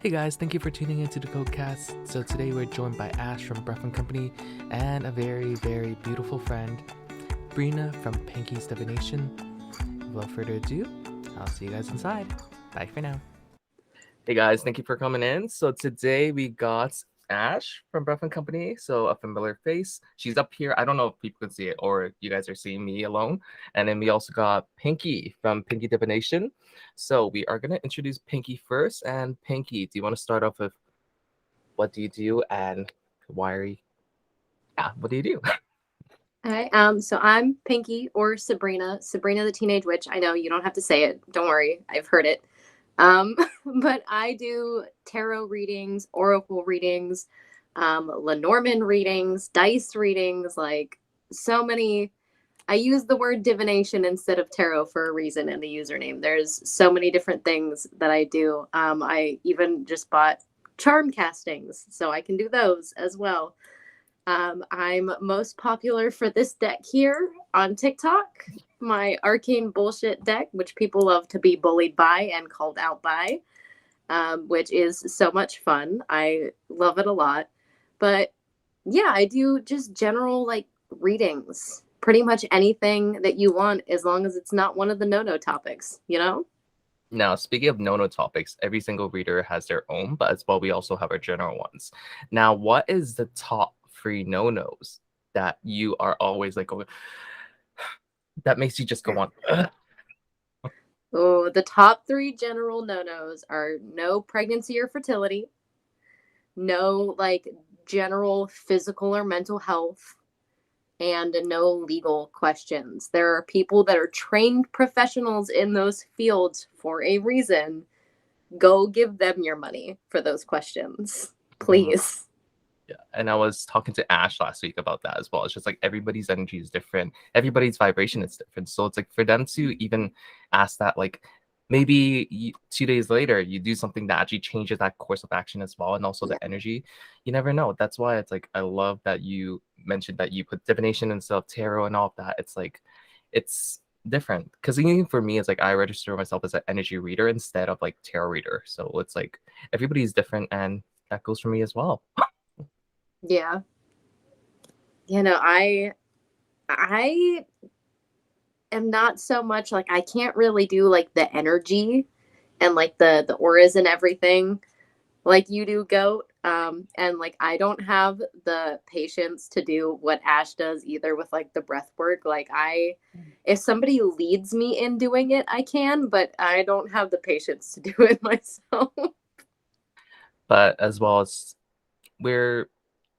Hey guys, thank you for tuning into the Codecast. So today we're joined by Ash from Breath and Company and a very, very beautiful friend, Brina from Pinky's Divination. Without further ado, I'll see you guys inside. Bye for now. Hey guys, thank you for coming in. So today we got Ash from Breath and Company, so a familiar face. She's up here. I don't know if people can see it or you guys are seeing me alone. And then we also got Pinky from Pinky Divination. So we are going to introduce Pinky first. And Pinky, do you want to start off with what do you do and why are you? Yeah, what do you do? Hi, so I'm Pinky or Sabrina the Teenage Witch. I know you don't have to say it. Don't worry, I've heard it. Um, but I do tarot readings, oracle readings, Lenormand readings, dice readings, like so many. I use the word divination instead of tarot for a reason in the username. There's so many different things that I do. I even just bought charm castings, so I can do those as well. I'm most popular for this deck here on TikTok, my arcane bullshit deck, which people love to be bullied by and called out by, which is so much fun. I love it a lot. But yeah, I do just general like readings, pretty much anything that you want, as long as it's not one of the no topics, you know? Now, speaking of no topics, every single reader has their own, but as well, we also have our general ones. Now, what is the top three no-nos that you are always like going, that makes you just go on? "Ugh." Oh, the top three general no-nos are no pregnancy or fertility, no like general physical or mental health, and no legal questions. There are people that are trained professionals in those fields for a reason. Go give them your money for those questions, Mhm. please. Yeah, and I was talking to Ash last week about that as well. It's just like everybody's energy is different, everybody's vibration is different. So it's like for them to even ask that, like maybe 2 days later you do something that actually changes that course of action as well, and also Yeah. the energy. You never know. That's why it's like I love that you mentioned that you put divination and stuff, tarot and all of that. It's like it's different because even for me, it's like I register myself as an energy reader instead of like tarot reader. So it's like everybody's different, and that goes for me as well. Yeah. You know, I am not so much like I can't really do like the energy and like the auras and everything like you do, goat. And like I don't have the patience to do what Ash does either with like the breath work. Like I if somebody leads me in doing it, I can, but I don't have the patience to do it myself. But as well as we're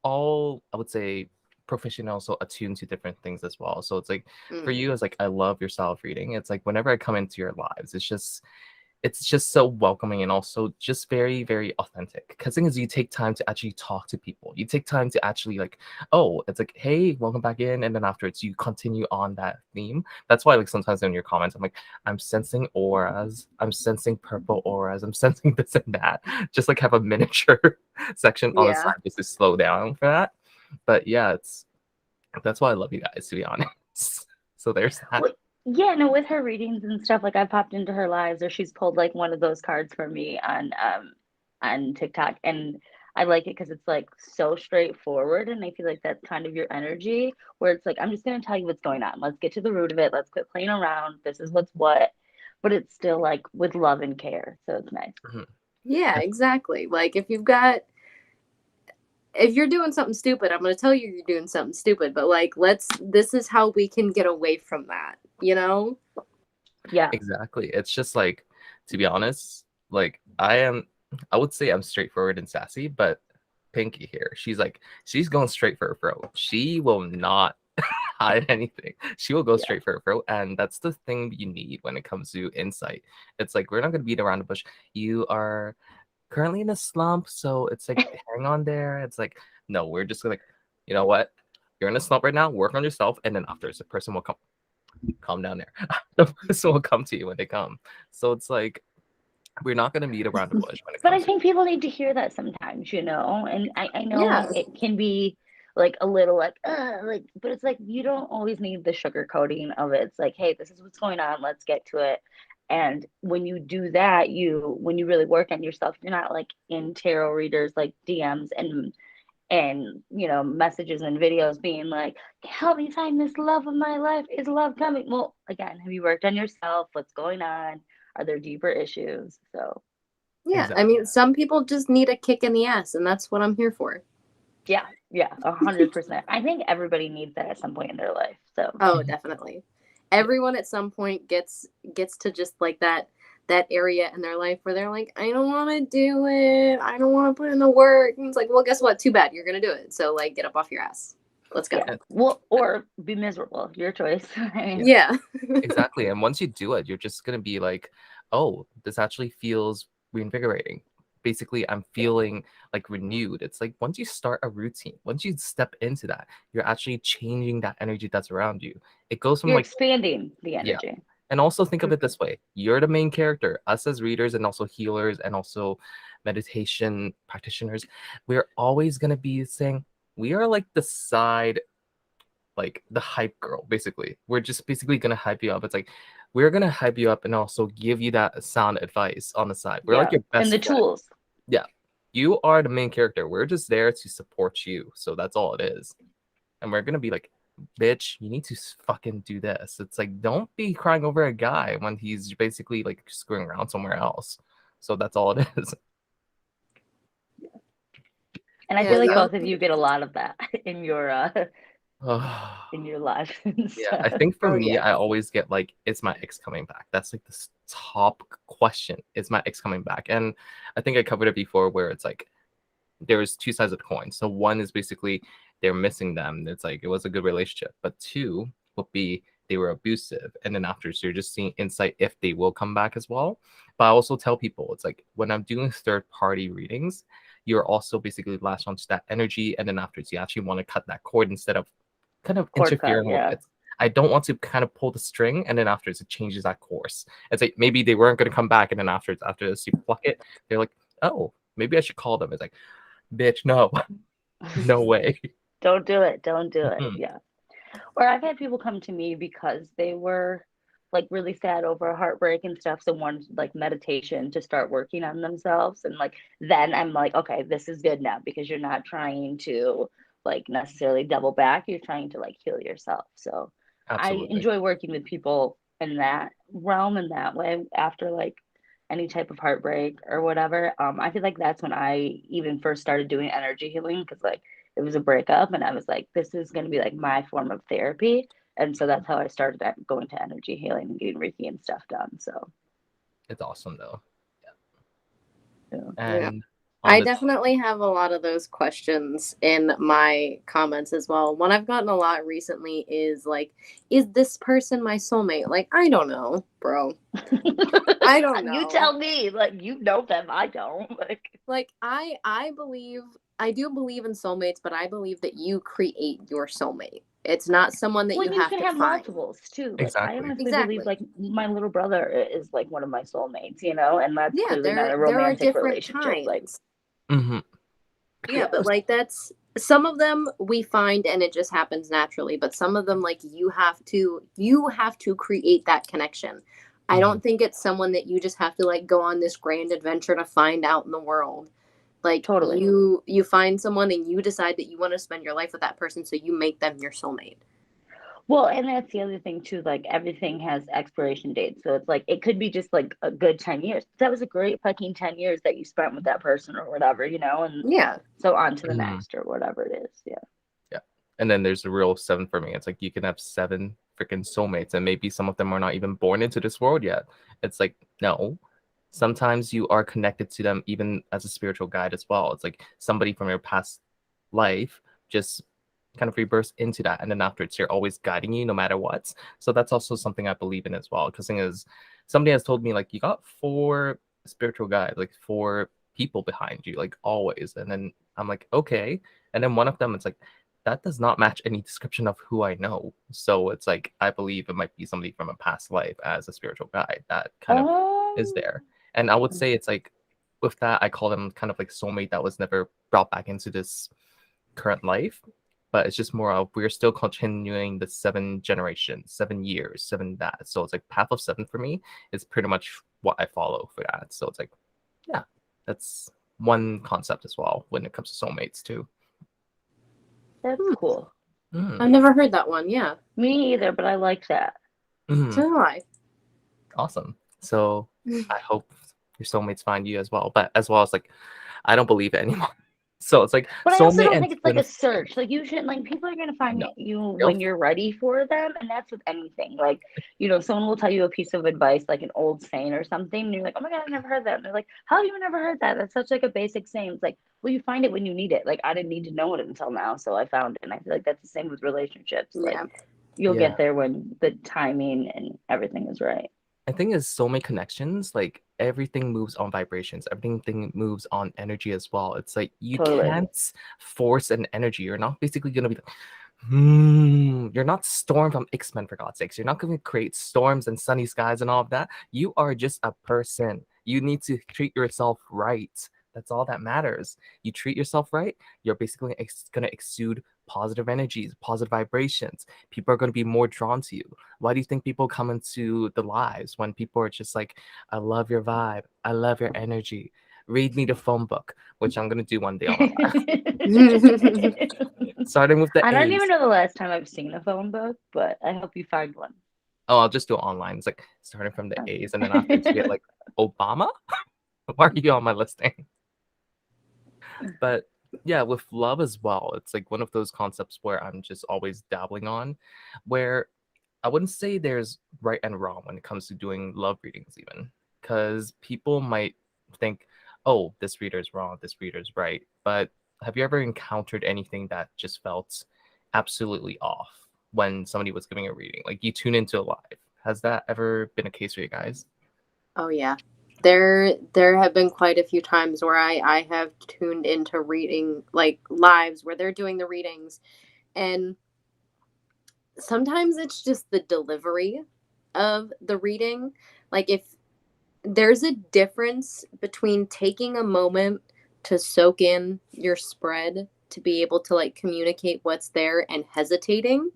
all, I would say, proficient and also attuned to different things as well. So it's like for Mm, you, it's like I love your style of reading. It's like whenever I come into your lives, it's just so welcoming and also just very, very authentic. Because thing is, you take time to actually talk to people. You take time to actually like, oh, it's like, hey, welcome back in, and then afterwards you continue on that theme. That's why like sometimes in your comments, I'm like, I'm sensing auras, I'm sensing purple auras, I'm sensing this and that. Just like have a miniature section on the yeah. side just to slow down for that. But yeah, that's why I love you guys, to be honest. So there's that. Well, yeah, no, with her readings and stuff, like I popped into her lives or she's pulled like one of those cards for me on TikTok, and I like it because it's like so straightforward, and I feel like that's kind of your energy where it's like I'm just gonna tell you what's going on. Let's get to the root of it. Let's quit playing around. This is what's what, but it's still like with love and care, so it's nice. Mhm. Yeah, exactly. Like if you're doing something stupid, I'm going to tell you you're doing something stupid, but like this is how we can get away from that, you know? Yeah. Exactly. It's just like, to be honest, like I would say I'm straightforward and sassy, but Pinky here, she's going straight for her throat. She will not hide anything. She will go Yeah. straight for her throat, and that's the thing you need when it comes to insight. It's like we're not gonna beat around the bush. You are currently in a slump, so it's like hang on there. It's like no, we're just like, you know what? You're in a slump right now. Work on yourself, and then afterwards, the person will come calm down there. The person will come to you when they come. So it's like we're not gonna beat around the bush when it But I comes to think people need to hear that sometimes, and I know Yeah. it can be like a little like, but it's like you don't always need the sugar coating of it. It's like, hey, this is what's going on. Let's get to it. And when you do that, when you really work on yourself, you're not like in tarot readers like DMs and messages and videos being like, help me find this love of my life. Is love coming? Well, again, have you worked on yourself? What's going on? Are there deeper issues? So Yeah, Exactly. I mean, some people just need a kick in the ass, and that's what I'm here for. yeah, 100%. I think everybody needs that at some point in their life. So Oh, definitely. Everyone at some point gets to just like that area in their life where they're like, I don't want to do it. I don't want to put in the work. And it's like, well, guess what? Too bad. You're going to do it. So like, get up off your ass. Let's go. yeah, well, or be miserable. Your choice. Yeah. Exactly. And once you do it, you're just going to be like, oh, this actually feels reinvigorating. Basically, I'm feeling like renewed. It's like once you start a routine, once you step into that, you're actually changing that energy that's around you. It goes from You're like, expanding the yeah. energy. And also think of it this way. You're the main character. Us as readers and also healers and also meditation practitioners, we're always going to be saying, we are like the side, like the hype girl, basically. We're just basically going to hype you up. It's like, we're going to hype you up and also give you that sound advice on the side. We're like your And the best friend. tools. Yeah. You are the main character. We're just there to support you. So that's all it is. And we're going to be like, bitch, you need to fucking do this. It's like, don't be crying over a guy when he's basically like screwing around somewhere else. So that's all it is. And I Yeah, feel like the both of you get a lot of that in your Oh, in your lives and yeah, I stuff. think for Oh, me, yeah. I always get like, is my ex coming back? That's like the top question. Is my ex coming back? And I think I covered it before where it's like, there's two sides of the coin. So one is basically they're missing them. It's like it was a good relationship. But two would be they were abusive. And then after, so you're just seeing insight if they will come back as well. But I also tell people it's like when I'm doing third party readings, you're also basically latched onto that energy. And then afterwards, you actually want to cut that cord instead of kind of Cord cut, interfering with yeah. it. I don't want to kind of pull the string and then afterwards it changes that course. It's like maybe they weren't going to come back and then after this you pluck it, they're like, oh, maybe I should call them. It's like, bitch, no, no way. Don't do it. Don't do it. Mhm. Yeah. Or I've had people come to me because they were like really sad over heartbreak and stuff. So wanted like meditation to start working on themselves. And like then I'm like, okay, this is good now because you're not trying to like necessarily double back. You're trying to like heal yourself. So I Absolutely. enjoy working with people in that realm in that way after like any type of heartbreak or whatever. I feel like that's when I even first started doing energy healing because like it was a breakup and I was like, this is going to be like my form of therapy. And so that's how I started going to energy healing and getting Reiki and stuff done. So, It's awesome though. yeah. Yeah. And on I the definitely have a lot of those questions in my comments as well. One I've gotten a lot recently is like, is this person my soulmate? Like, I don't know, bro. I don't You know. tell me, like, you know them. I don't. Like I believe, I do believe in soulmates, but I believe that you create your soulmate. It's not someone that Well, you you have can to have find. multiples too. Like, I exactly. honestly believe, Exactly. like, my little brother is like one of my soulmates, and that's Yeah, clearly not a there are romantic different relationship. Like, kinds. Hmm. Yeah, but like that's some of them we find and it just happens naturally, but some of them like you have to create that connection. I Hmm. don't think it's someone that you just have to like go on this grand adventure to find out in the world. Like totally. you find someone and you decide that you want to spend your life with that person, so you make them your soulmate. Well, and that's the other thing too. Like, everything has expiration dates, so it's like it could be just like a good 10 years. That was a great fucking 10 years that you spent with that person or whatever, and Yeah. so on to the Hmm. next or whatever it is. Yeah. Yeah. And then there's the real seven for me. It's like you can have seven freaking soulmates, and maybe some of them are not even born into this world yet. It's like, no. Sometimes you are connected to them even as a spiritual guide as well. It's like somebody from your past life just kind of rebirths into that. And then afterwards, you're always guiding you no matter what. So that's also something I believe in as well. Because thing is, somebody has told me, like, you got four spiritual guides, like four people behind you, like always. And then I'm like, okay. And then one of them, it's like, that does not match any description of who I know. So it's like, I believe it might be somebody from a past life as a spiritual guide that kind of is Um. there. And I would say it's like, with that, I call them kind of like soulmate that was never brought back into this current life. but it's just more of we're still continuing the 7 generations, 7 years, 7 that. So it's like path of 7 for me is pretty much what I follow for that. So it's like, yeah, that's one concept as well when it comes to soulmates too. That's cool. I've never heard that one. Yeah. Me either, but I like that. Mm. So do I. Awesome. So I hope your soulmates find you as well, but as well as like, I don't believe it anymore. So it's like But I also soulmate don't and think it's like twin. a search. Like you should like people are gonna find No, you they'll when you're ready for them, and that's with anything. Like, you know, someone will tell you a piece of advice, like an old saying or something, and you're like, oh my god, I never heard that. And they're like, how have you never heard that? That's such like a basic saying. It's like, well, you find it when you need it. Like I didn't need to know it until now, so I found it. And I feel like that's the same with relationships. Like Yeah. you'll Yeah. get there when the timing and everything is right. I think is soulmate connections, like everything moves on vibrations, everything moves on energy as well. It's like you Totally. can't force an energy. You're not basically gonna be like, you're not Storm from X-Men for God's sakes. You're not gonna create storms and sunny skies and all of that. You are just a person. You need to treat yourself right. That's all that matters. You treat yourself right, you're basically gonna exude positive energies, positive vibrations. People are going to be more drawn to you. Why do you think people come into the lives when people are just like, I love your vibe, I love your energy, read me the phone book, which I'm going to do one day on my live. Starting with the I don't A's. even know the last time I've seen a phone book, but I hope you find one. Oh, I'll just do it online. It's like starting from the A's, and then afterwards you get like Obama. Why are you on my listing? But yeah, with love as well, it's like one of those concepts where I'm just always dabbling on, where I wouldn't say there's right and wrong when it comes to doing love readings, even because people might think, oh, this reader is wrong, this reader is right. But have you ever encountered anything that just felt absolutely off when somebody was giving a reading? Like you tune into a live. Has that ever been a case for you guys? Oh yeah. There have been quite a few times where I have tuned into reading like lives where they're doing the readings, and sometimes it's just the delivery of the reading. Like if there's a difference between taking a moment to soak in your spread to be able to like communicate what's there and hesitating.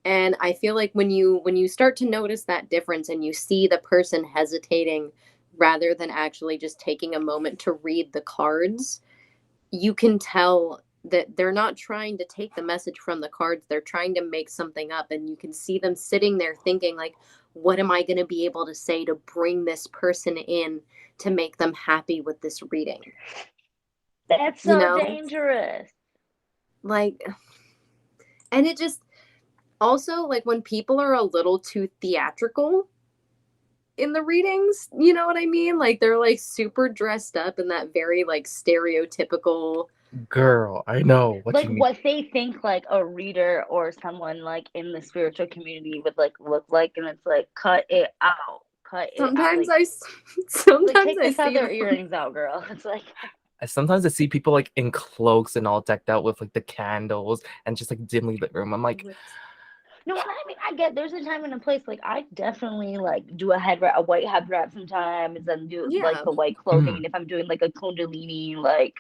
And I feel like when you start to notice that difference and you see the person hesitating rather than actually just taking a moment to read the cards, you can tell that they're not trying to take the message from the cards. They're trying to make something up, and you can see them sitting there thinking like, what am I going to be able to say to bring this person in to make them happy with this reading? That's so dangerous. Like, and it just also like when people are a little too theatrical in the readings, you know what I mean? Like they're like super dressed up in that very like stereotypical. Girl, I know what Like you mean. what they think like a reader or someone like in the spiritual community would like look like, and it's like cut it out, cut it out. Sometimes Like, sometimes take I this out see their them. earrings out, girl. It's like Sometimes I see people like in cloaks and all decked out with like the candles and just like dimly lit room. I'm like, no, and I mean I get there's a time and a place. Like I definitely like do a white head wrap sometimes, and do like Yeah. the white clothing. And if I'm doing like a kundalini like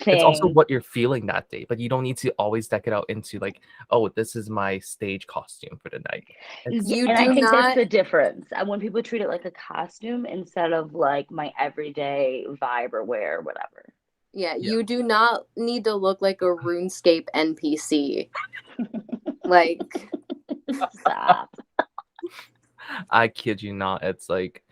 it's also thing, what you're feeling that day, but you don't need to always deck it out into like, oh, this is my stage costume for the night. It's yeah, You and I do think that's not the difference. And when people treat it like a costume instead of like my everyday vibe or wear or whatever. yeah, yeah. you do not need to look like a RuneScape NPC. Like Stop. I kid you not. It's like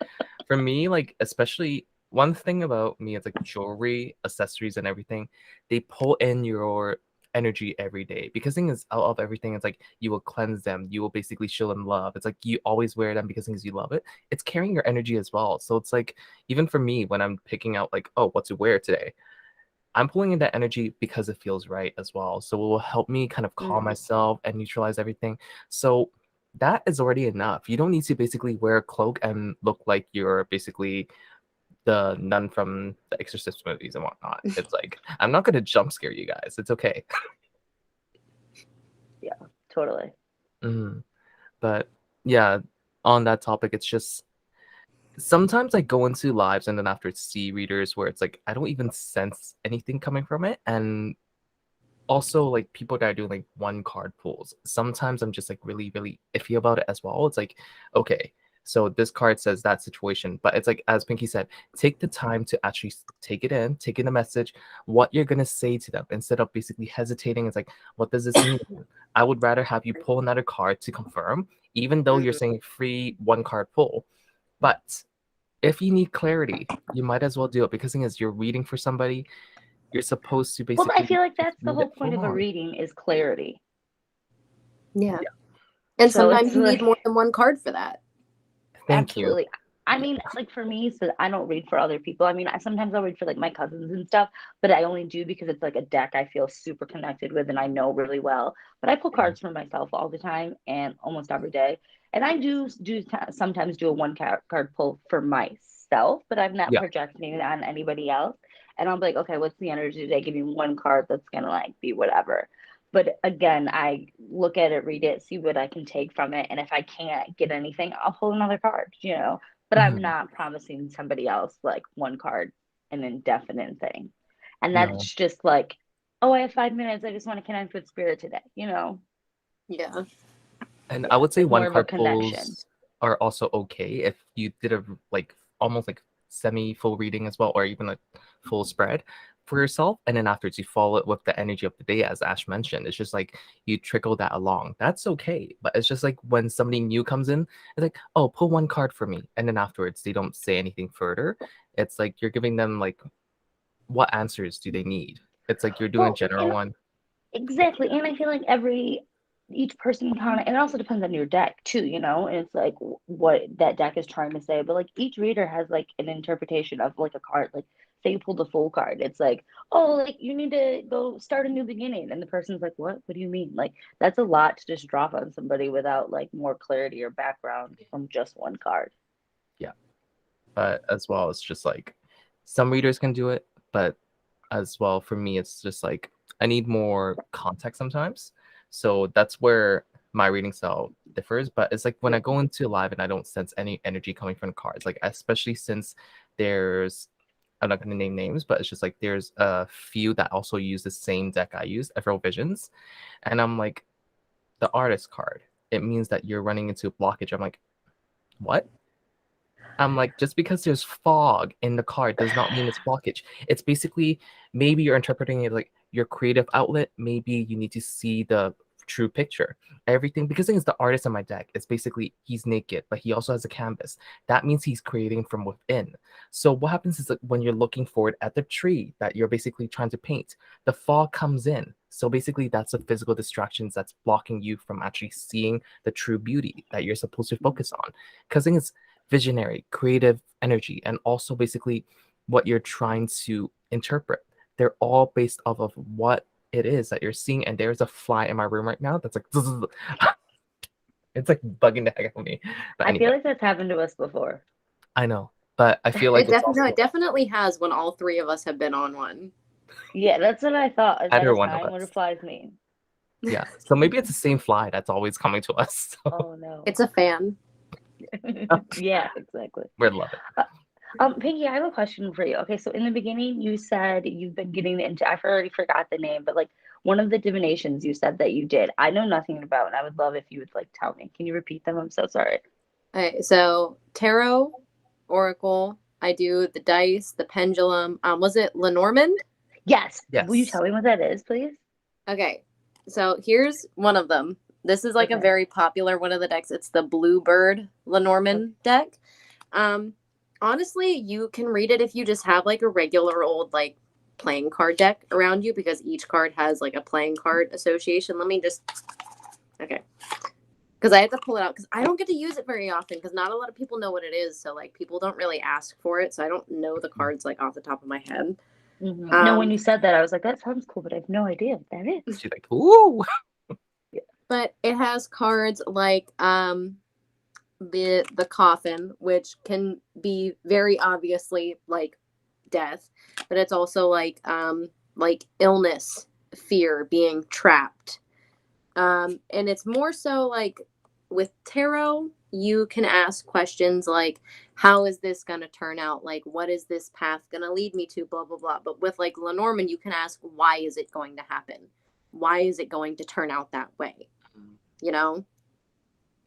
for me, like especially one thing about me, it's like jewelry, accessories, and everything. They pull in your energy every day because thing is out of everything. It's like you will cleanse them. You will basically show them love. It's like you always wear them because things you love it. It's carrying your energy as well. So it's like even for me when I'm picking out like oh what to wear today. I'm pulling in that energy because it feels right as well. So it will help me kind of calm myself and neutralize everything. So that is already enough. You don't need to basically wear a cloak and look like you're basically the nun from the Exorcist movies and whatnot. It's like, I'm not going to jump scare you guys. It's okay. Yeah, totally. But yeah, on that topic, it's just sometimes I go into lives and then after see readers where it's like, I don't even sense anything coming from it. And also like people that are doing like one card pulls. Sometimes I'm just like really, really iffy about it as well. It's like, okay, so this card says that situation, but it's like, as Pinky said, take the time to actually take it in, take in the message, what you're gonna say to them instead of basically hesitating. It's like, what does this mean? I would rather have you pull another card to confirm, even though you're saying free one card pull. But if you need clarity, you might as well do it, because the thing is, you're reading for somebody. You're supposed to Well, I basically feel like that's the leave whole it point of a alone. reading is clarity. Yeah. And So sometimes it's you like, need more than one card for that. Thank you. absolutely. I mean, like for me, so I don't read for other people. I mean, sometimes I'll read for like my cousins and stuff, but I only do because it's like a deck I feel super connected with and I know really well. But I pull cards for myself all the time and almost every day. And I sometimes do a one card pull for myself, but I'm not Yeah. projecting it on anybody else. And I'm like, okay, what's the energy today? Give me one card that's gonna like be whatever. But again, I look at it, read it, see what I can take from it. And if I can't get anything, I'll pull another card, you know. But I'm Mhm. not promising somebody else like one card, an indefinite thing. And No. that's just like, oh, I have 5 minutes. I just want to connect with spirit today, you know? Yeah. And I Yeah, would say like more one of a card connection. pulls are also okay if you did a like almost like semi full reading as well, or even a full spread for yourself. And then afterwards you follow it with the energy of the day, as Ash mentioned. It's just like you trickle that along. That's okay. But it's just like when somebody new comes in, it's like, oh, pull one card for me. And then afterwards they don't say anything further. It's like you're giving them like, what answers do they need? It's like you're doing a Well, general and one. exactly. And I feel like each person kind of, and it also depends on your deck too, you know, and it's like what that deck is trying to say. But like each reader has like an interpretation of like a card. Like, say you pulled a full card, it's like, oh, like you need to go start a new beginning. And the person's like, what do you mean? Like, that's a lot to just drop on somebody without like more clarity or background from just one card. Yeah. But as well, it's just like some readers can do it, but as well for me, it's just like I need more context sometimes. So that's where my reading style differs. But it's like when I go into live and I don't sense any energy coming from the cards, like especially since there's, I'm not gonna name names, but it's just like there's a few that also use the same deck I use, Ethereal Visions, and I'm like, the artist card. It means that you're running into a blockage. I'm like, what? I'm like, just because there's fog in the card does not mean it's blockage. It's basically, maybe you're interpreting it like your creative outlet. Maybe you need to see the true picture. Everything, because it's the artist in my deck. It's basically he's naked, but he also has a canvas. That means he's creating from within. So what happens is that when you're looking forward at the tree that you're basically trying to paint, the fog comes in. So basically, that's the physical distractions that's blocking you from actually seeing the true beauty that you're supposed to focus on. Because it's visionary, creative energy, and also basically what you're trying to interpret. They're all based off of what it is that you're seeing. And there's a fly in my room right now that's like, it's like bugging the heck out of me. But I feel anyway, like that's happened to us before. I know, but I feel like It it's definitely, also it definitely has when all three of us have been on one. Yeah, that's what I thought. Is that either a one of sign? us. What do flies mean? Yeah. So maybe it's the same fly that's always coming to us. So Oh no. It's a fan. Yeah, exactly. we love it. Pinky, I have a question for you. Okay, so in the beginning, you said you've been getting into, I already forgot the name, but like one of the divinations you said that you did. I know nothing about, and I would love if you would like tell me. Can you repeat them? I'm so sorry. Okay, so tarot, oracle. I do the dice, the pendulum. Was it Lenormand? Yes. Will you Yes. tell me what that is, please? Okay, so here's one of them. This is like a Okay. very popular one of the decks. It's the Bluebird Lenormand deck. Honestly, you can read it if you just have like a regular old like playing card deck around you, because each card has like a playing card association. Let me just, okay, because I have to pull it out because I don't get to use it very often because not a lot of people know what it is. So like people don't really ask for it, so I don't know the cards like off the top of my head. No, when you said that, I was like, that sounds cool, but I have no idea what that is. She's like, ooh. But it has cards like the coffin, which can be very obviously like death, but it's also like illness, fear, being trapped. And it's more so like with tarot, you can ask questions like, how is this going to turn out? Like, what is this path going to lead me to? Blah, blah, blah. But with like Lenormand, you can ask, why is it going to happen? why is it going to turn out that way? You know,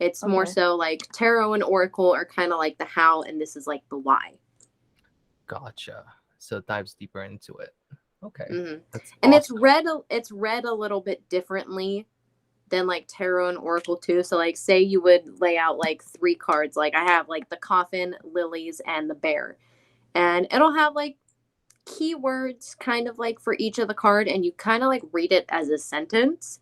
it's more Okay. so like tarot and oracle are kind of like the how, and this is like the why. Gotcha. So it dives deeper into it. Okay. Hmm. That's And awesome. it's read a little bit differently than like tarot and oracle too. So like say you would lay out like 3 cards, like I have like the coffin, lilies, and the bear, and it'll have like keywords kind of like for each of the card, and you kind of like read it as a sentence.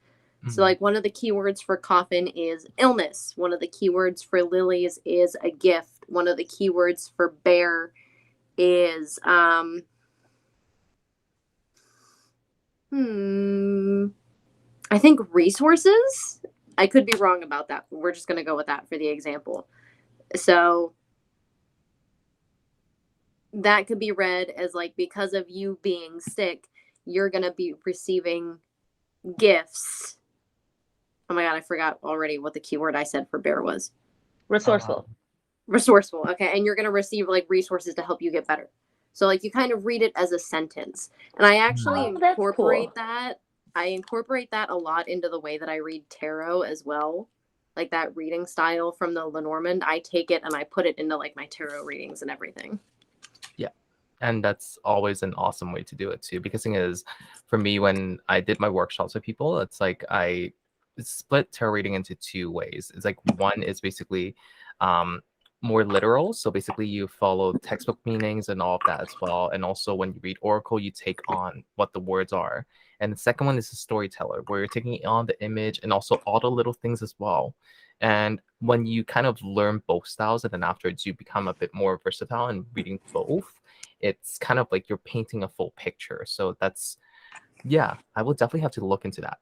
So like one of the keywords for coffin is illness, one of the keywords for lilies is a gift, one of the keywords for bear is I think resources. I could be wrong about that. We're just going to go with that for the example. So that could be read as like, because of you being sick, you're going to be receiving gifts. Oh my God, I forgot already what the keyword I said for bear was. Resourceful. Resourceful. Okay. And you're going to receive like resources to help you get better. So like you kind of read it as a sentence. And I actually That's incorporate cool. that. I incorporate that a lot into the way that I read tarot as well. Like that reading style from the Lenormand, I take it and I put it into like my tarot readings and everything. Yeah. And that's always an awesome way to do it too. Because the thing is, for me, when I did my workshops with people, it's like I split tarot reading into 2 ways. It's like one is basically more literal. So basically you follow textbook meanings and all of that as well. And also when you read oracle, you take on what the words are. And the second one is a storyteller, where you're taking on the image and also all the little things as well. And when you kind of learn both styles and then afterwards you become a bit more versatile in reading both, it's kind of like you're painting a full picture. So that's, yeah, I will definitely have to look into that.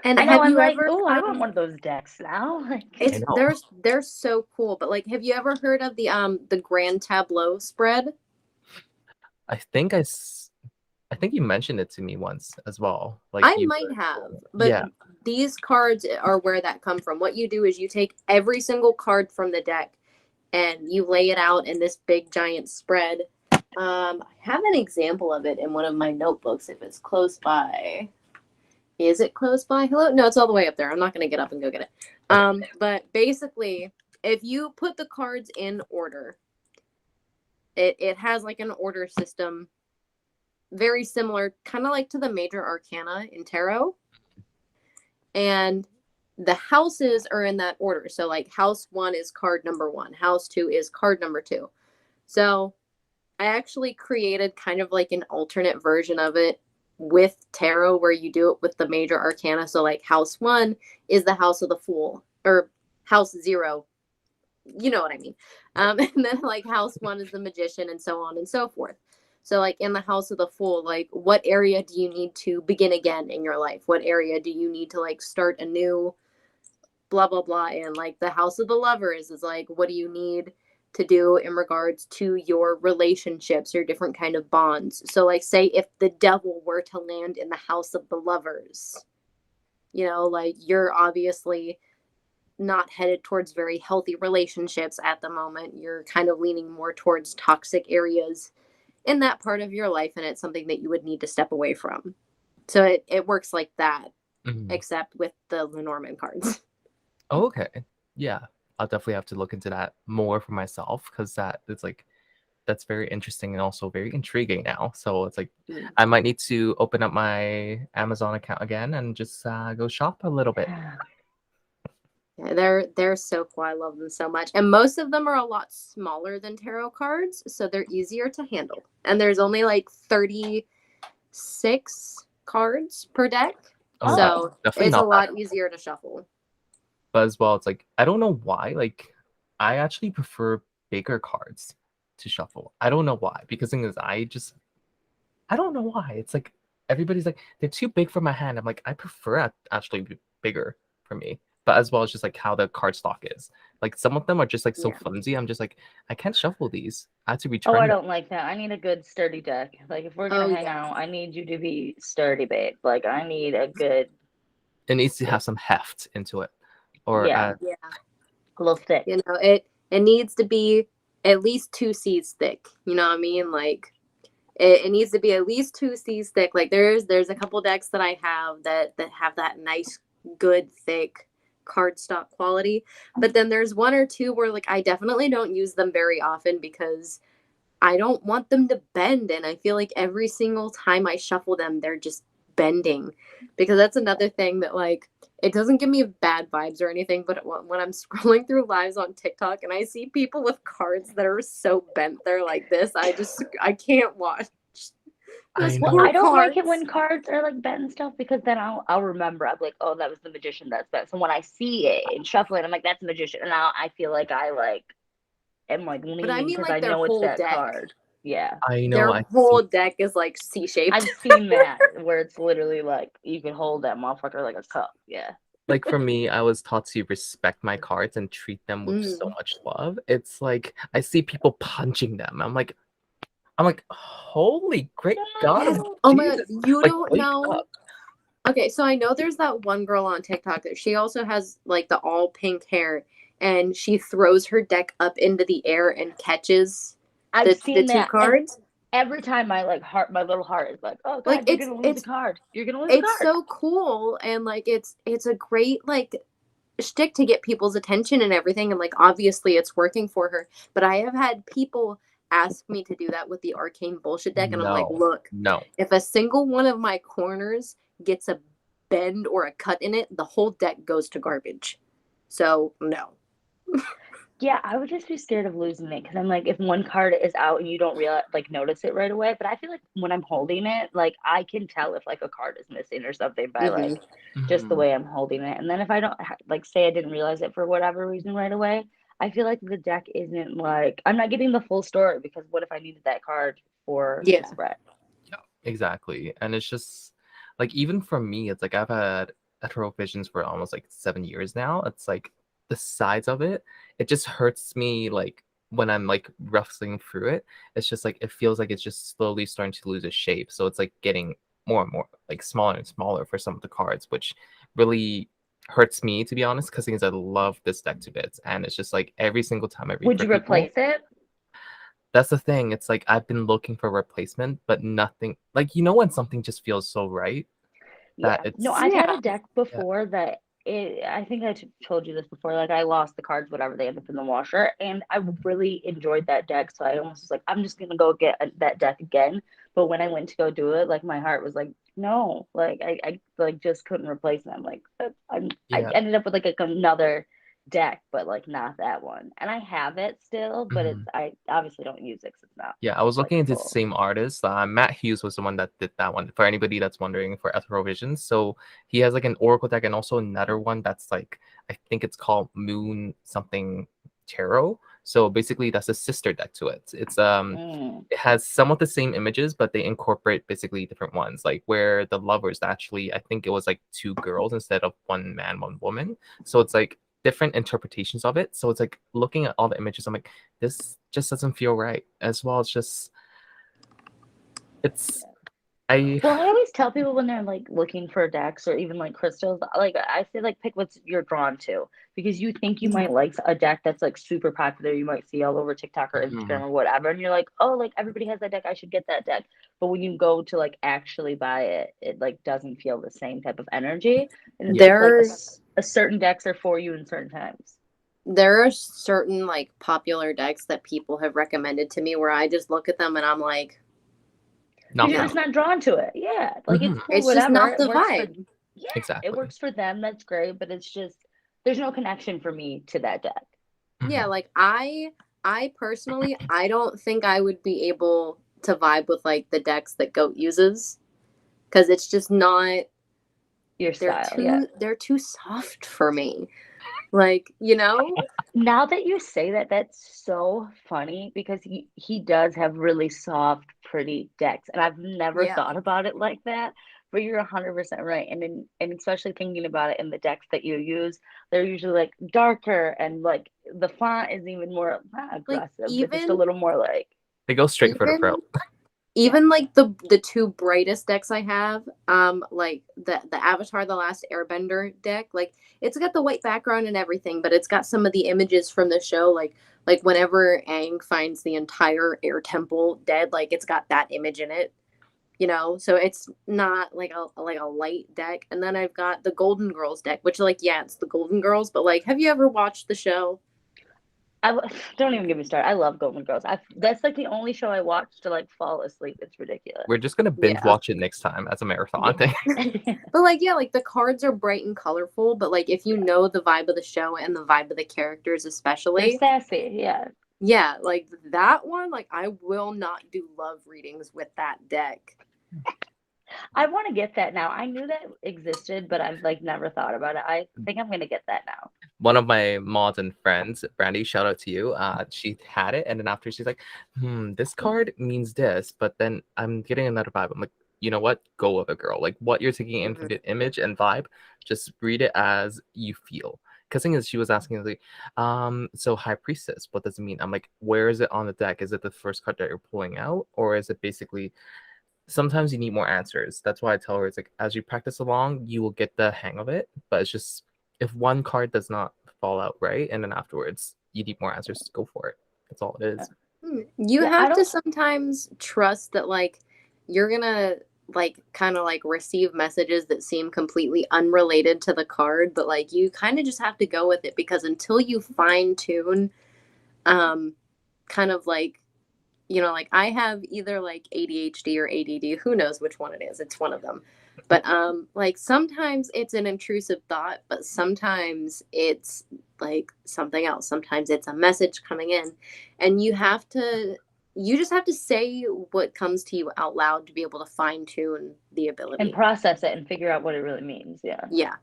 And I know. have I'm you like, ever oh, I want one of those decks now. I it's know. they're so cool, but like have you ever heard of the grand tableau spread? I think I think you mentioned it to me once as well. Like I you might were, have, but yeah. these cards are where that come from. What you do is you take every single card from the deck and you lay it out in this big giant spread. I have an example of it in one of my notebooks if it's close by. Is it close by? Hello? No, it's all the way up there. I'm not going to get up and go get it. But basically, if you put the cards in order, it has like an order system very similar, kind of like to the major arcana in tarot. And the houses are in that order. So like house 1 is card number 1, house 2 is card number 2. So I actually created kind of like an alternate version of it with tarot where you do it with the major arcana. So like house 1 is the house of the fool, or house 0, you know what I mean. And then like house 1 is the magician, and so on and so forth. So like in the house of the fool, like what area do you need to begin again in your life? What area do you need to like start anew? Blah blah blah. And like the house of the lovers is like, what do you need to do in regards to your relationships, your different kind of bonds? So like say if the devil were to land in the house of the lovers, you know, like you're obviously not headed towards very healthy relationships at the moment. You're kind of leaning more towards toxic areas in that part of your life, and it's something that you would need to step away from. So it works like that, except with the Lenormand cards. Oh, okay. Yeah. I'll definitely have to look into that more for myself, because it's like that's very interesting and also very intriguing now. So it's like I might need to open up my Amazon account again and just go shop a little bit. Yeah, they're so cool. I love them so much. And most of them are a lot smaller than tarot cards, so they're easier to handle. And there's only like 36 cards per deck. Oh, So definitely it's a not bad. lot easier to shuffle. But as well, it's like I don't know why. Like I actually prefer bigger cards to shuffle. I don't know why. Because the thing is, I don't know why. It's like everybody's like they're too big for my hand. I'm like I prefer actually bigger for me. But as well as just like how the card stock is. Like some of them are just like so flimsy. I'm just like I can't shuffle these. I have to return. Oh, I them. don't like that. I need a good sturdy deck. Like if we're gonna hang out, I need you to be sturdy, babe. Like I need a good. It needs to have some heft into it, or Yeah, a little thick. You know, it needs to be at least 2 C's thick. You know what I mean? Like It needs to be at least 2 C's thick. Like there's a couple decks that I have that have that nice, good, thick cardstock quality. But then there's one or two where like I definitely don't use them very often because I don't want them to bend. And I feel like every single time I shuffle them, they're just bending. Because that's another thing that like it doesn't give me bad vibes or anything, but when I'm scrolling through lives on TikTok and I see people with cards that are so bent, they're like this, I can't watch those I Well, know. I don't like it cards. when cards are like bent and stuff because then I'll remember. I'm like, oh, that was the magician that's bent. So when I see it and shuffle it, I'm like, that's the magician, and now I feel like I like am like But I leaning mean because like I their know it's whole that deck. card. Yeah, I know. Their I whole see. deck is like C-shaped. I've seen that where it's literally like you can hold that motherfucker like a cup. Yeah. Like for me, I was taught to respect my cards and treat them with so much love. It's like I see people punching them. I'm like, holy great God of Oh my God, Jesus! you Like, don't wake know. up! Okay, so I know there's that one girl on TikTok that she also has like the all pink hair and she throws her deck up into the air and catches I've the seen two that, and cards. every time my like heart, my little heart is like, oh Like God, you're gonna lose a card. You're gonna lose a it's card. so cool and like it's a great like shtick to get people's attention and everything and like obviously it's working for her. But I have had people ask me to do that with the arcane bullshit deck and I'm like, No, look, no. if a single one of my corners gets a bend or a cut in it, the whole deck goes to garbage. So no. Yeah, I would just be scared of losing it because I'm like, if one card is out and you don't realize, like, notice it right away. But I feel like when I'm holding it, like, I can tell if like a card is missing or something by Mm-hmm. like just the Mhm. way I'm holding it. And then if I don't like, say I didn't realize it for whatever reason right away, I feel like the deck isn't like I'm not getting the full story because what if I needed that card for the Yeah. spread? Yeah, exactly. And it's just like even for me, it's like I've had ethereal visions for almost like 7 years now. It's like the sides of it, it just hurts me like when I'm like rustling through it. It's just like it feels like it's just slowly starting to lose its shape. So it's like getting more and more like smaller and smaller for some of the cards, which really hurts me to be honest, because I love this deck to bits. And it's just like every single time I read Would for you people, replace it? that's the thing. It's like I've been looking for a replacement, but nothing like when something just feels so right that Yeah. No, it's I've had a Yeah. deck yeah. before that I think I told you this before. Like, I lost the cards, whatever, they end up in the washer. And I really enjoyed that deck. So I almost was like, I'm just going to go get that deck again. But when I went to go do it, like, my heart was like, no, like, I like just couldn't replace them. Like, I Yeah. ended up with like another deck, but like not that one. And I have it still, but Mhm. I obviously don't use it 'cause it's not Yeah, I was like looking into the full. same artist. Matt Hughes was the one that did that one. For anybody that's wondering, for Ethereal Visions, so he has like an Oracle deck and also another one that's like I think it's called Moon something Tarot. So basically, that's a sister deck to it. Mm. It has some of the same images, but they incorporate basically different ones. Like where the lovers actually, I think it was like two girls instead of one man, one woman. So it's like different interpretations of it. So it's like looking at all the images, I'm like, this just doesn't feel right. As well, it's I Well, I always tell people when they're like looking for decks or even like crystals, like I say, like pick what you're drawn to because you think you might like a deck that's like super popular. You might see all over TikTok or Instagram Mhm. or whatever, and you're like, oh, like everybody has that deck. I should get that deck. But when you go to like actually buy it, it like doesn't feel the same type of energy. And it's just like There a certain decks are for you in certain times. there are certain like popular decks that people have recommended to me where I just look at them and I'm like, Not Because you're for no, just me. not drawn to it. Yeah, like it's Mhm. cool, it's just whatever. not It the works for vibe. yeah, it Exactly. works for them. That's great, but it's just there's no connection for me to that deck. Yeah, Mhm. like I personally I don't think I would be able to vibe with like the decks that Goat uses because it's just not Your style, yeah. they're too soft for me. Like, you know? Now that you say that, that's so funny because he does have really soft, pretty decks, and I've never Yeah. thought about it like that. But you're 100% right, and especially thinking about it in the decks that you use, they're usually like darker and like the font is even more not Like aggressive, but just a even little more like They go straight for the even throat. even like the two brightest decks I have, like the Avatar the Last Airbender deck, like it's got the white background and everything, but it's got some of the images from the show, like whenever Aang finds the entire air temple dead, like it's got that image in it, you know. So it's not like a light deck. And then I've got the Golden Girls deck, which like yeah, it's the Golden Girls, but like have you ever watched the show? Don't even get me started. I love Golden Girls. That's like the only show I watch to like fall asleep. It's ridiculous. We're just gonna binge Yeah. watch it next time as a marathon thing. But like yeah, like the cards are bright and colorful, but like if you know the vibe of the show and the vibe of the characters They're especially, sassy, yeah. yeah, like that one, like I will not do love readings with that deck. I want to get that now. I knew that existed, but I've like never thought about it. I think I'm gonna get that now. One of my mods and friends, Brandy, shout out to you. She had it, and then after she's like, this card means this, but then I'm getting another vibe. I'm like, you know what? Go with it, girl. Like what you're taking in from the image and vibe, just read it as you feel. Because thing is, she was asking like, so High Priestess, what does it mean? I'm like, where is it on the deck? Is it the first card that you're pulling out, or is it basically? Sometimes you need more answers. That's why I tell her it's like as you practice along, you will get the hang of it. But it's just if one card does not fall out right, and then afterwards you need more answers, go for it. That's all it is. You Yeah, have to sometimes trust that like you're gonna like kind of like receive messages that seem completely unrelated to the card, but like you kind of just have to go with it because until you fine tune kind of like you know, like I have either like ADHD or ADD, who knows which one it is. It's one of them. But like sometimes it's an intrusive thought, but sometimes it's like something else. Sometimes it's a message coming in and you just have to say what comes to you out loud to be able to fine tune the ability and process it and figure out what it really means. Yeah. Yeah.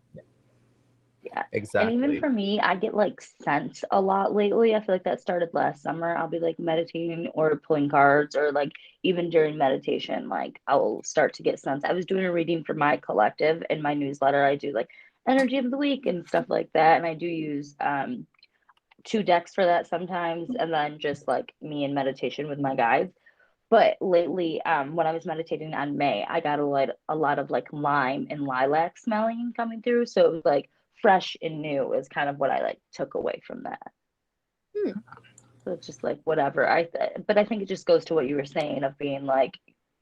Yeah. Exactly. And even for me, I get like sense a lot lately. I feel like that started last summer. I'll be like meditating or pulling cards, or like even during meditation, like I'll start to get sense. I was doing a reading for my collective in my newsletter. I do like energy of the week and stuff like that. And I do use two decks for that sometimes, and then just like me in meditation with my guides. But lately, when I was meditating on May, I got a lot of like lime and lilac smelling coming through. So it was like fresh and new is kind of what I like took away from that. So it's just like whatever. But I think it just goes to what you were saying of being like,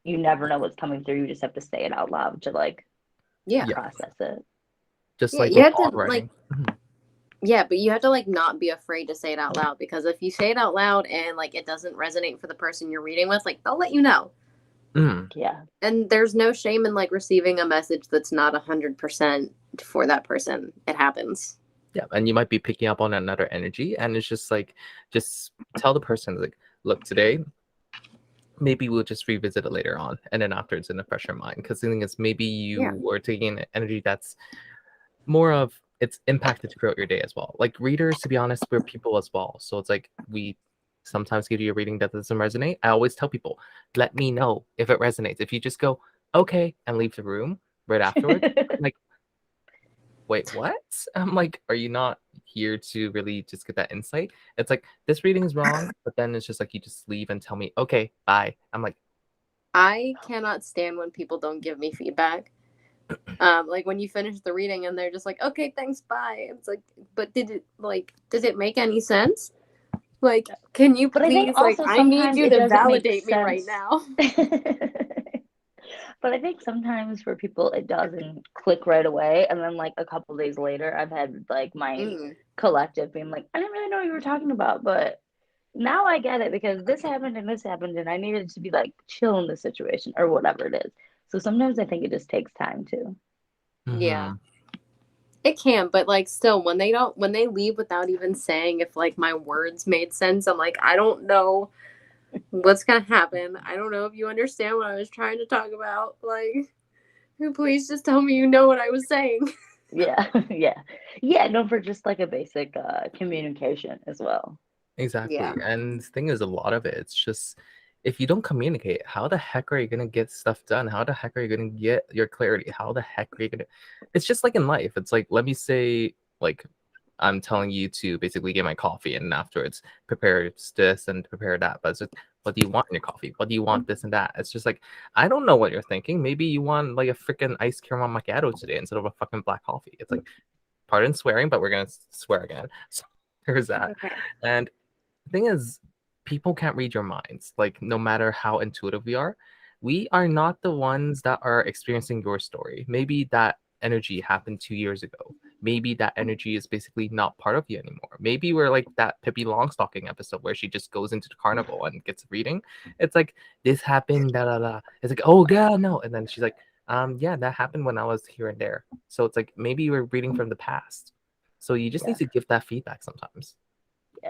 you never know what's coming through. You just have to say it out loud to like process it. Just Yeah, like you with have to writing. yeah, but you have to like not be afraid to say it out loud because if you say it out loud and like it doesn't resonate for the person you're reading with, like they'll let you know. Yeah. And there's no shame in like receiving a message that's not 100% for that person. It happens. Yeah, and you might be picking up on another energy, and it's just like, just tell the person like, look, today, maybe we'll just revisit it later on, and then after it's in a fresher mind. Because the thing is, maybe you were taking energy that's more of it's impacted throughout your day as well. Like readers, to be honest, we're people as well. So it's like we sometimes give you a reading that doesn't resonate. I always tell people, let me know if it resonates. If you just go, okay, and leave the room right afterwards, I'm like, wait, what? I'm like, are you not here to really just get that insight? It's like, this reading is wrong, but then it's just like, you just leave and tell me, okay, bye. I'm like, I cannot stand when people don't give me feedback. Like when you finish the reading and they're just like, okay, thanks, bye. It's like, but does it make any sense? Like, can you But I think please, like, also I need sometimes you it to doesn't make validate me right sense. now. But I think sometimes for people it doesn't click right away, and then like a couple days later, I've had like my collective being like, I didn't really know what you were talking about, but now I get it because this happened and I needed to be like chill in the situation or whatever it is. So sometimes I think it just takes time too. Yeah. It can, but like still when they leave without even saying if like my words made sense, I'm like, I don't know what's gonna happen. I don't know if you understand what I was trying to talk about. Like, please just tell me you know what I was saying. Yeah. Yeah, no, for just like a basic communication as well. exactly. Yeah. And the thing is, a lot of it, it's just, if you don't communicate, how the heck are you going to get stuff done? How the heck are you going to get your clarity? How the heck are you going to, it's just like in life. It's like, let me say, like, I'm telling you to basically get my coffee, and afterwards prepare this and prepare that. But it's just, what do you want in your coffee? What do you want this and that? It's just like, I don't know what you're thinking. Maybe you want like a freaking iced caramel macchiato today instead of a fucking black coffee. It's like, pardon swearing, but we're gonna swear again. So there's that. Okay. And the thing is, people can't read your minds. Like, no matter how intuitive we are not the ones that are experiencing your story. Maybe that energy happened 2 years ago. Maybe that energy is basically not part of you anymore. Maybe we're like that Pippi Longstocking episode where she just goes into the carnival and gets reading. It's like, this happened, da da da. It's like, oh god, no. And then she's like, yeah, that happened when I was here and there. So it's like, maybe you were reading from the past. So you just need to give that feedback sometimes.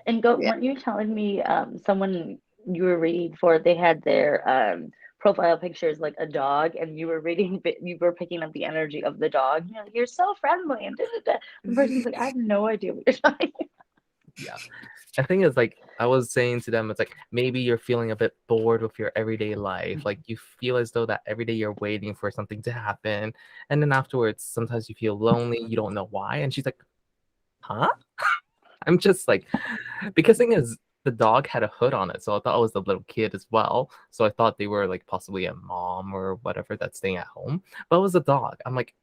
And weren't you telling me someone you were reading for, they had their profile pictures like a dog, and you were picking up the energy of the dog. You're like, you're so friendly, and the person's like, I have no idea what you're talking about. Yeah. The thing is, like, I was saying to them, it's like, maybe you're feeling a bit bored with your everyday life. Like, you feel as though that every day you're waiting for something to happen. And then afterwards, sometimes you feel lonely. You don't know why. And she's like, huh? I'm just like, because the thing is, the dog had a hood on it. So I thought it was the little kid as well. So I thought they were like possibly a mom or whatever that's staying at home. But it was a dog. I'm like,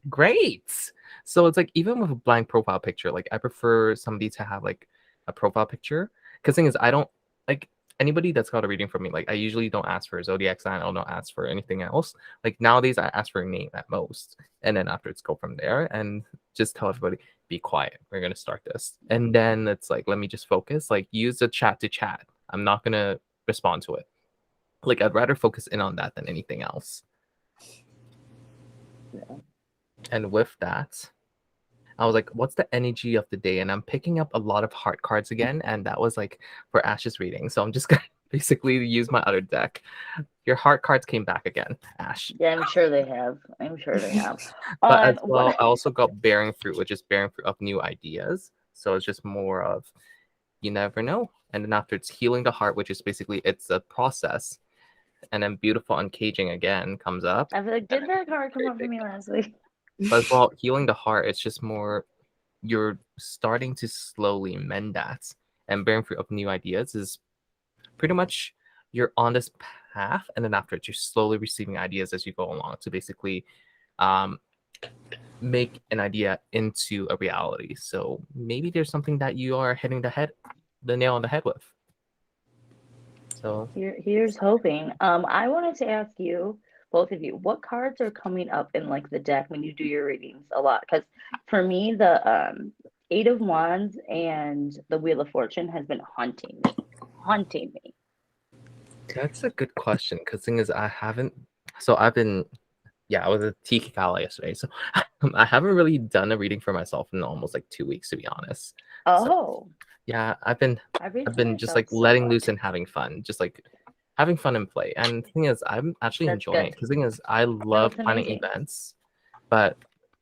great. So it's like, even with a blank profile picture, like, I prefer somebody to have like a profile picture. Because thing is, I don't like anybody that's got a reading from me. Like, I usually don't ask for a zodiac sign. I don't ask for anything else. Like, nowadays, I ask for a name at most, and then after it's go from there, and just tell everybody, be quiet. We're gonna start this, and then it's like, let me just focus. Like, use the chat to chat. I'm not gonna respond to it. Like, I'd rather focus in on that than anything else. Yeah. And with that, I was like, what's the energy of the day? And I'm picking up a lot of heart cards again. And that was like for Ash's reading. So I'm just going to basically use my other deck. Your heart cards came back again, Ash. Yeah, I'm sure they have. But as well, I also got bearing fruit, which is bearing fruit of new ideas. So it's just more of, you never know. And then after, it's healing the heart, which is basically, it's a process. And then beautiful uncaging again comes up. I feel like, did that card come up for me last week? But as well, healing the heart, it's just more, you're starting to slowly mend that. And bearing fruit of new ideas is pretty much, you're on this path, and then after it, you're slowly receiving ideas as you go along to basically make an idea into a reality. So maybe there's something that you are hitting the nail on the head with. So here's hoping. I wanted to ask you, both of you, what cards are coming up in like the deck when you do your readings a lot? Because for me, the Eight of Wands and the Wheel of Fortune has been haunting me. that's a good question, because thing is, I was a Tiki Gala yesterday, so I haven't really done a reading for myself in almost like 2 weeks, to be honest. Oh, So, yeah, I've been just like letting loose and having fun, just like having fun and play. And the thing is, I'm actually enjoying it, because the thing is, I love planning events, but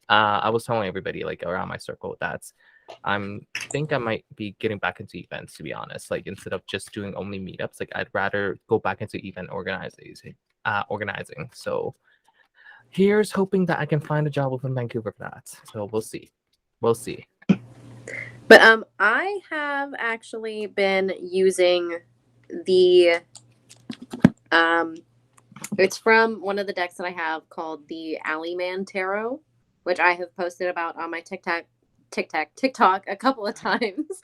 I was telling everybody like around my circle that think I might be getting back into events, to be honest. Like, instead of just doing only meetups, like, I'd rather go back into event organizing. So here's hoping that I can find a job within Vancouver for that. So we'll see. But I have actually been using the it's from one of the decks that I have called the Alleyman Tarot, which I have posted about on my TikTok a couple of times.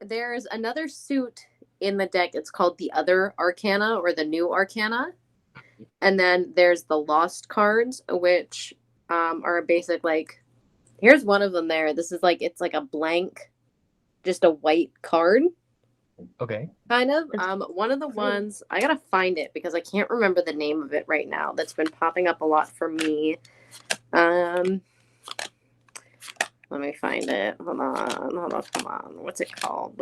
There's another suit in the deck. It's called the Other Arcana, or the New Arcana. And then there's the Lost cards, which are basic, like, here's one of them there. This is like, it's like a blank, just a white card. Okay. Kind of. One of the ones, I gotta find it because I can't remember the name of it right now. That's been popping up a lot for me. Let me find it. Hold on, come on. What's it called?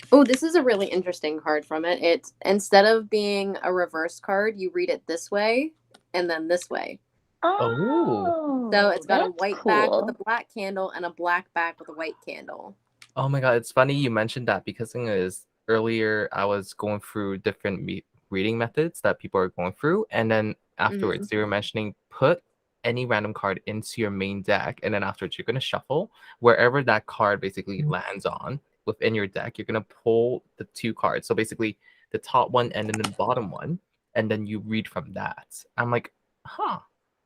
Oh, this is a really interesting card from it. It's, instead of being a reverse card, you read it this way and then this way. Oh, so it's got a white back with cool. a black candle and a black back with a white candle. Oh my god, it's funny you mentioned that, because the thing is, earlier I was going through different reading methods that people are going through, and then afterwards they were mentioning put any random card into your main deck, and then afterwards you're going to shuffle wherever that card basically lands on within your deck. You're going to pull the 2 cards, so basically the top one and then the bottom one, and then you read from that. I'm like, huh.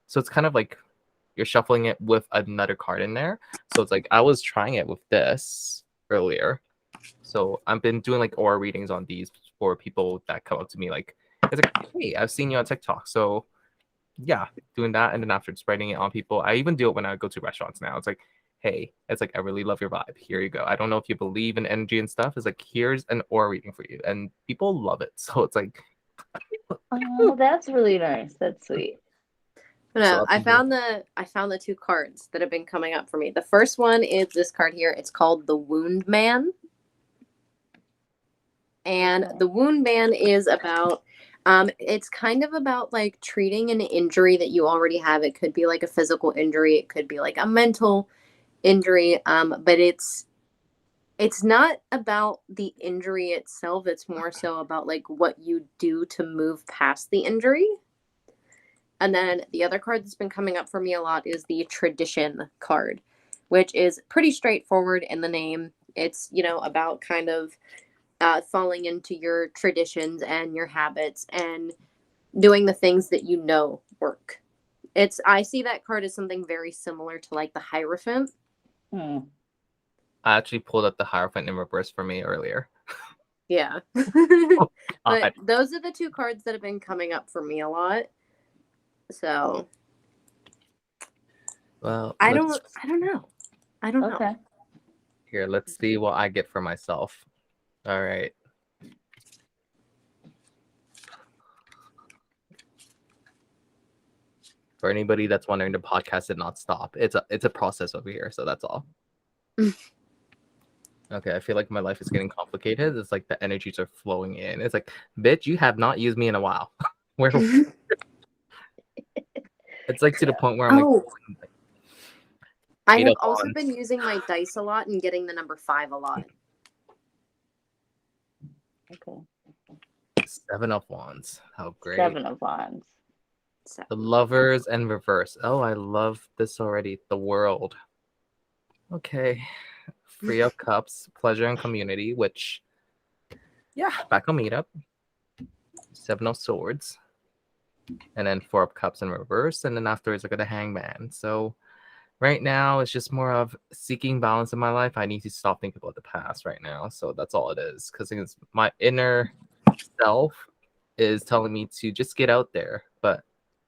So it's kind of like you're shuffling it with another card in there. So it's like I was trying it with this earlier. So I've been doing like aura readings on these for people that come up to me like, it's like, hey, I've seen you on TikTok. So yeah, doing that, and then after spreading it on people. I even do it when I go to restaurants now. It's like, hey, it's like, I really love your vibe. Here you go. I don't know if you believe in energy and stuff. It's like, here's an aura reading for you. And people love it. So it's like, Oh, that's really nice. That's sweet. No, I found the 2 cards that have been coming up for me. The first one is this card here. It's called the Wound Man. And the Wound Man is about it's kind of about like treating an injury that you already have. It could be like a physical injury, it could be like a mental injury, but it's not about the injury itself. It's more so about like what you do to move past the injury. And then the other card that's been coming up for me a lot is the Tradition card, which is pretty straightforward in the name. It's, you know, about kind of falling into your traditions and your habits and doing the things that you know work. I see that card as something very similar to like the Hierophant. I actually pulled up the Hierophant in reverse for me earlier. Yeah. But those are the 2 cards that have been coming up for me a lot. So well, I don't know. Okay. Here, let's see what I get for myself. All right. For anybody that's wondering, the podcast did not stop. It's a process over here, so that's all. Okay, I feel like my life is getting complicated. It's like the energies are flowing in. It's like, bitch, you have not used me in a while. Where? It's like to the point where I'm like, I have also been using my dice a lot and getting the number 5 a lot. Okay. 7 of Wands. How great. 7 of Wands. The Lovers and reverse. Oh, I love this already. The World. Okay. 3 of Cups, pleasure and community, which, yeah, back on meetup. 7 of Swords. And then 4 of Cups in reverse. And then afterwards, I got the Hangman. So right now, it's just more of seeking balance in my life. I need to stop thinking about the past right now. So that's all it is. Because it's my inner self is telling me to just get out there. But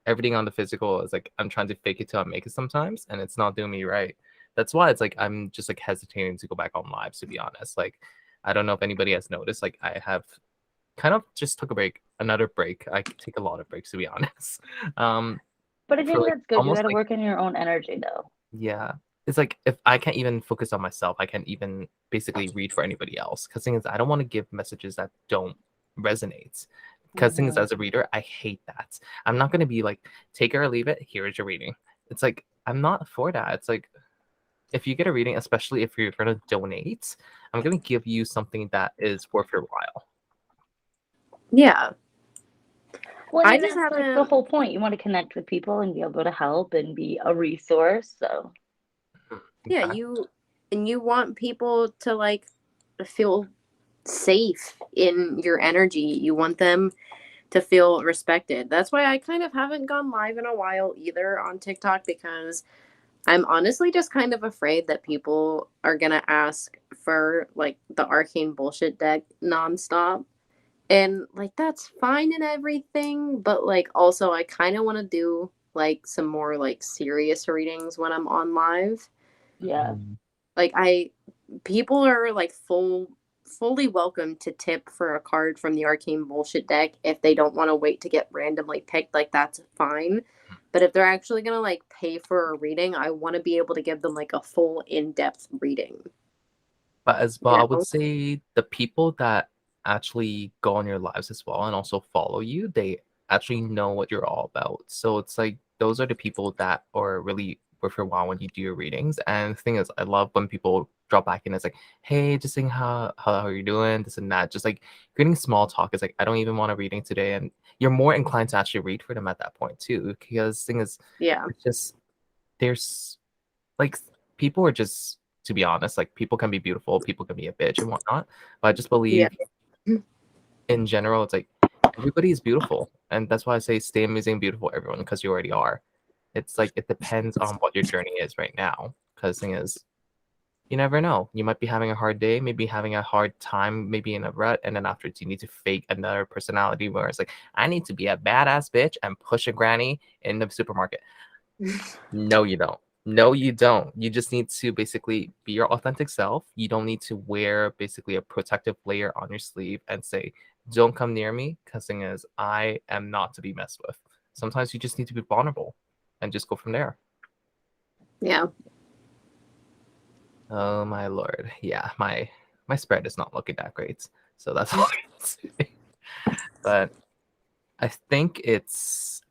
everything on the physical is like, I'm trying to fake it till I make it sometimes. And it's not doing me right. That's why it's like, I'm just like hesitating to go back on lives, to be honest. Like, I don't know if anybody has noticed. Like, I have kind of just took a break, another break. I take a lot of breaks, to be honest. But I think that's good. You got to work in your own energy, though. Yeah. It's like, if I can't even focus on myself, I can't even basically read for anybody else. Because thing is, I don't want to give messages that don't resonate. Because thing is, as a reader, I hate that. I'm not going to be like, take it or leave it. Here's your reading. It's like, I'm not for that. It's like, if you get a reading, especially if you're going to donate, I'm going to give you something that is worth your while. Yeah. Well, I just have like the whole point. You want to connect with people and be able to help and be a resource. So yeah, you want people to like feel safe in your energy. You want them to feel respected. That's why I kind of haven't gone live in a while either on TikTok, because I'm honestly just kind of afraid that people are going to ask for like the arcane bullshit deck nonstop. And like, that's fine and everything. But like, also I kind of want to do like some more like serious readings when I'm on live. Yeah. Like people are like fully welcome to tip for a card from the arcane bullshit deck if they don't want to wait to get randomly picked. Like, that's fine. But if they're actually going to like pay for a reading, I want to be able to give them like a full in-depth reading. But as well, I would say the people that actually go on your lives as well and also follow you, they actually know what you're all about. So it's like, those are the people that are really worth your while when you do your readings. And the thing is, I love when people drop back in. It's like, hey, just saying how are you doing, this and that. Just like creating small talk is like, I don't even want a reading today, and you're more inclined to actually read for them at that point too. Because the thing is, Yeah. it's just there's like people are just, to be honest, like people can be beautiful, people can be a bitch and whatnot. But I just Yeah. believe in general, it's like everybody is beautiful, and that's why I say stay amazing, beautiful, everyone, because you already are. It's like it depends on what your journey is right now. Because thing is, you never know. You might be having a hard day, maybe having a hard time, maybe in a rut, and then afterwards you need to fake another personality where it's like, I need to be a badass bitch and push a granny in the supermarket. No, you don't. No, you don't. You just need to basically be your authentic self. You don't need to wear basically a protective layer on your sleeve and say, don't come near me, because thing is, I am not to be messed with. Sometimes you just need to be vulnerable and just go from there. Yeah. Oh my lord. Yeah, my spread is not looking that great. So that's all I can say. But I think it's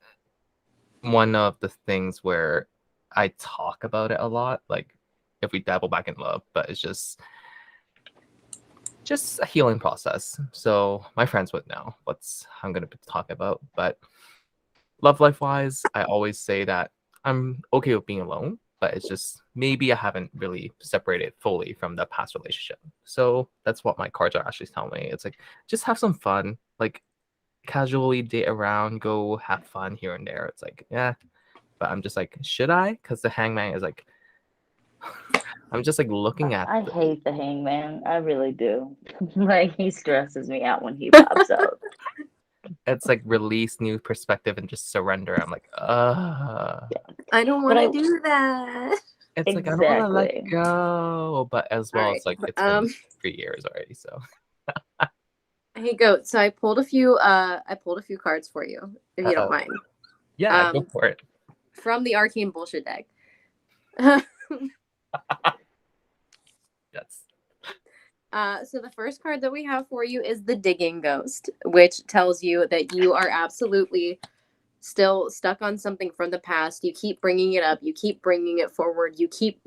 one of the things where I talk about it a lot, like if we dabble back in love, but it's just a healing process. So my friends would know what I'm gonna talk about. But love life wise, I always say that I'm okay with being alone, but it's just maybe I haven't really separated fully from the past relationship. So that's what my cards are actually telling me. It's like just have some fun, like casually date around, go have fun here and there. It's like, yeah. But I'm just like, should I? Because the hangman is like, I'm just like looking at I hate the hangman. I really do. Like, he stresses me out when he pops up. it's like release new perspective and just surrender. I'm like, I don't But want to do that. it's like I don't want to let exactly. go, but as All well, right. it's like it's been 3 years already. So Hey goat. So I pulled a few cards for you, if you don't mind. Yeah, go for it. From the Arcane Bullshit deck. Yes. So the first card that we have for you is the Digging Ghost, which tells you that you are absolutely still stuck on something from the past. You keep bringing it up. You keep bringing it forward. You keep,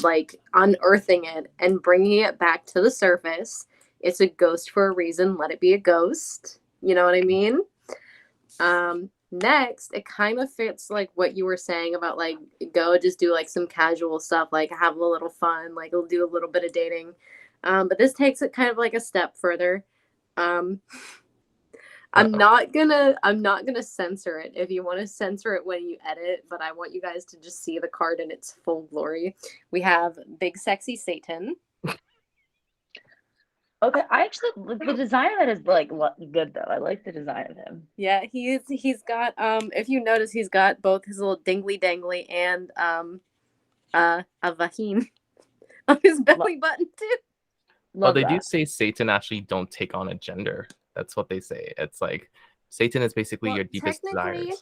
like unearthing it and bringing it back to the surface. It's a ghost for a reason. Let it be a ghost. You know what I mean? Next, it kind of fits like what you were saying about like go just do like some casual stuff, like have a little fun, like we'll do a little bit of dating. But this takes it kind of like a step further. I'm not gonna censor it if you want to censor it when you edit, but I want you guys to just see the card in its full glory. We have Big Sexy Satan. Okay, I actually the design of it is like good though. I like the design of him. Yeah, he's got if you notice he's got both his little dingly dangly and a vagine on his belly button too. Well, they do say Satan actually don't take on a gender. That's what they say. It's like Satan is basically your deepest desires.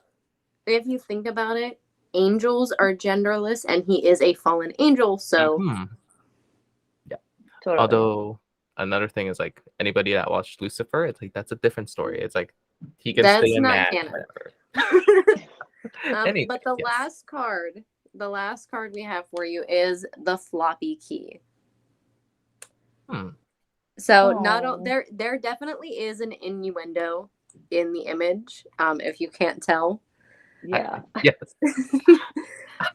If you think about it, angels are genderless, and he is a fallen angel. So, yeah. Totally. Although another thing is like anybody that watched Lucifer, it's like that's a different story. It's like he can stay a man. Anyway, but the last card we have for you is the floppy key. So there definitely is an innuendo in the image, if you can't tell. Yeah. Yes.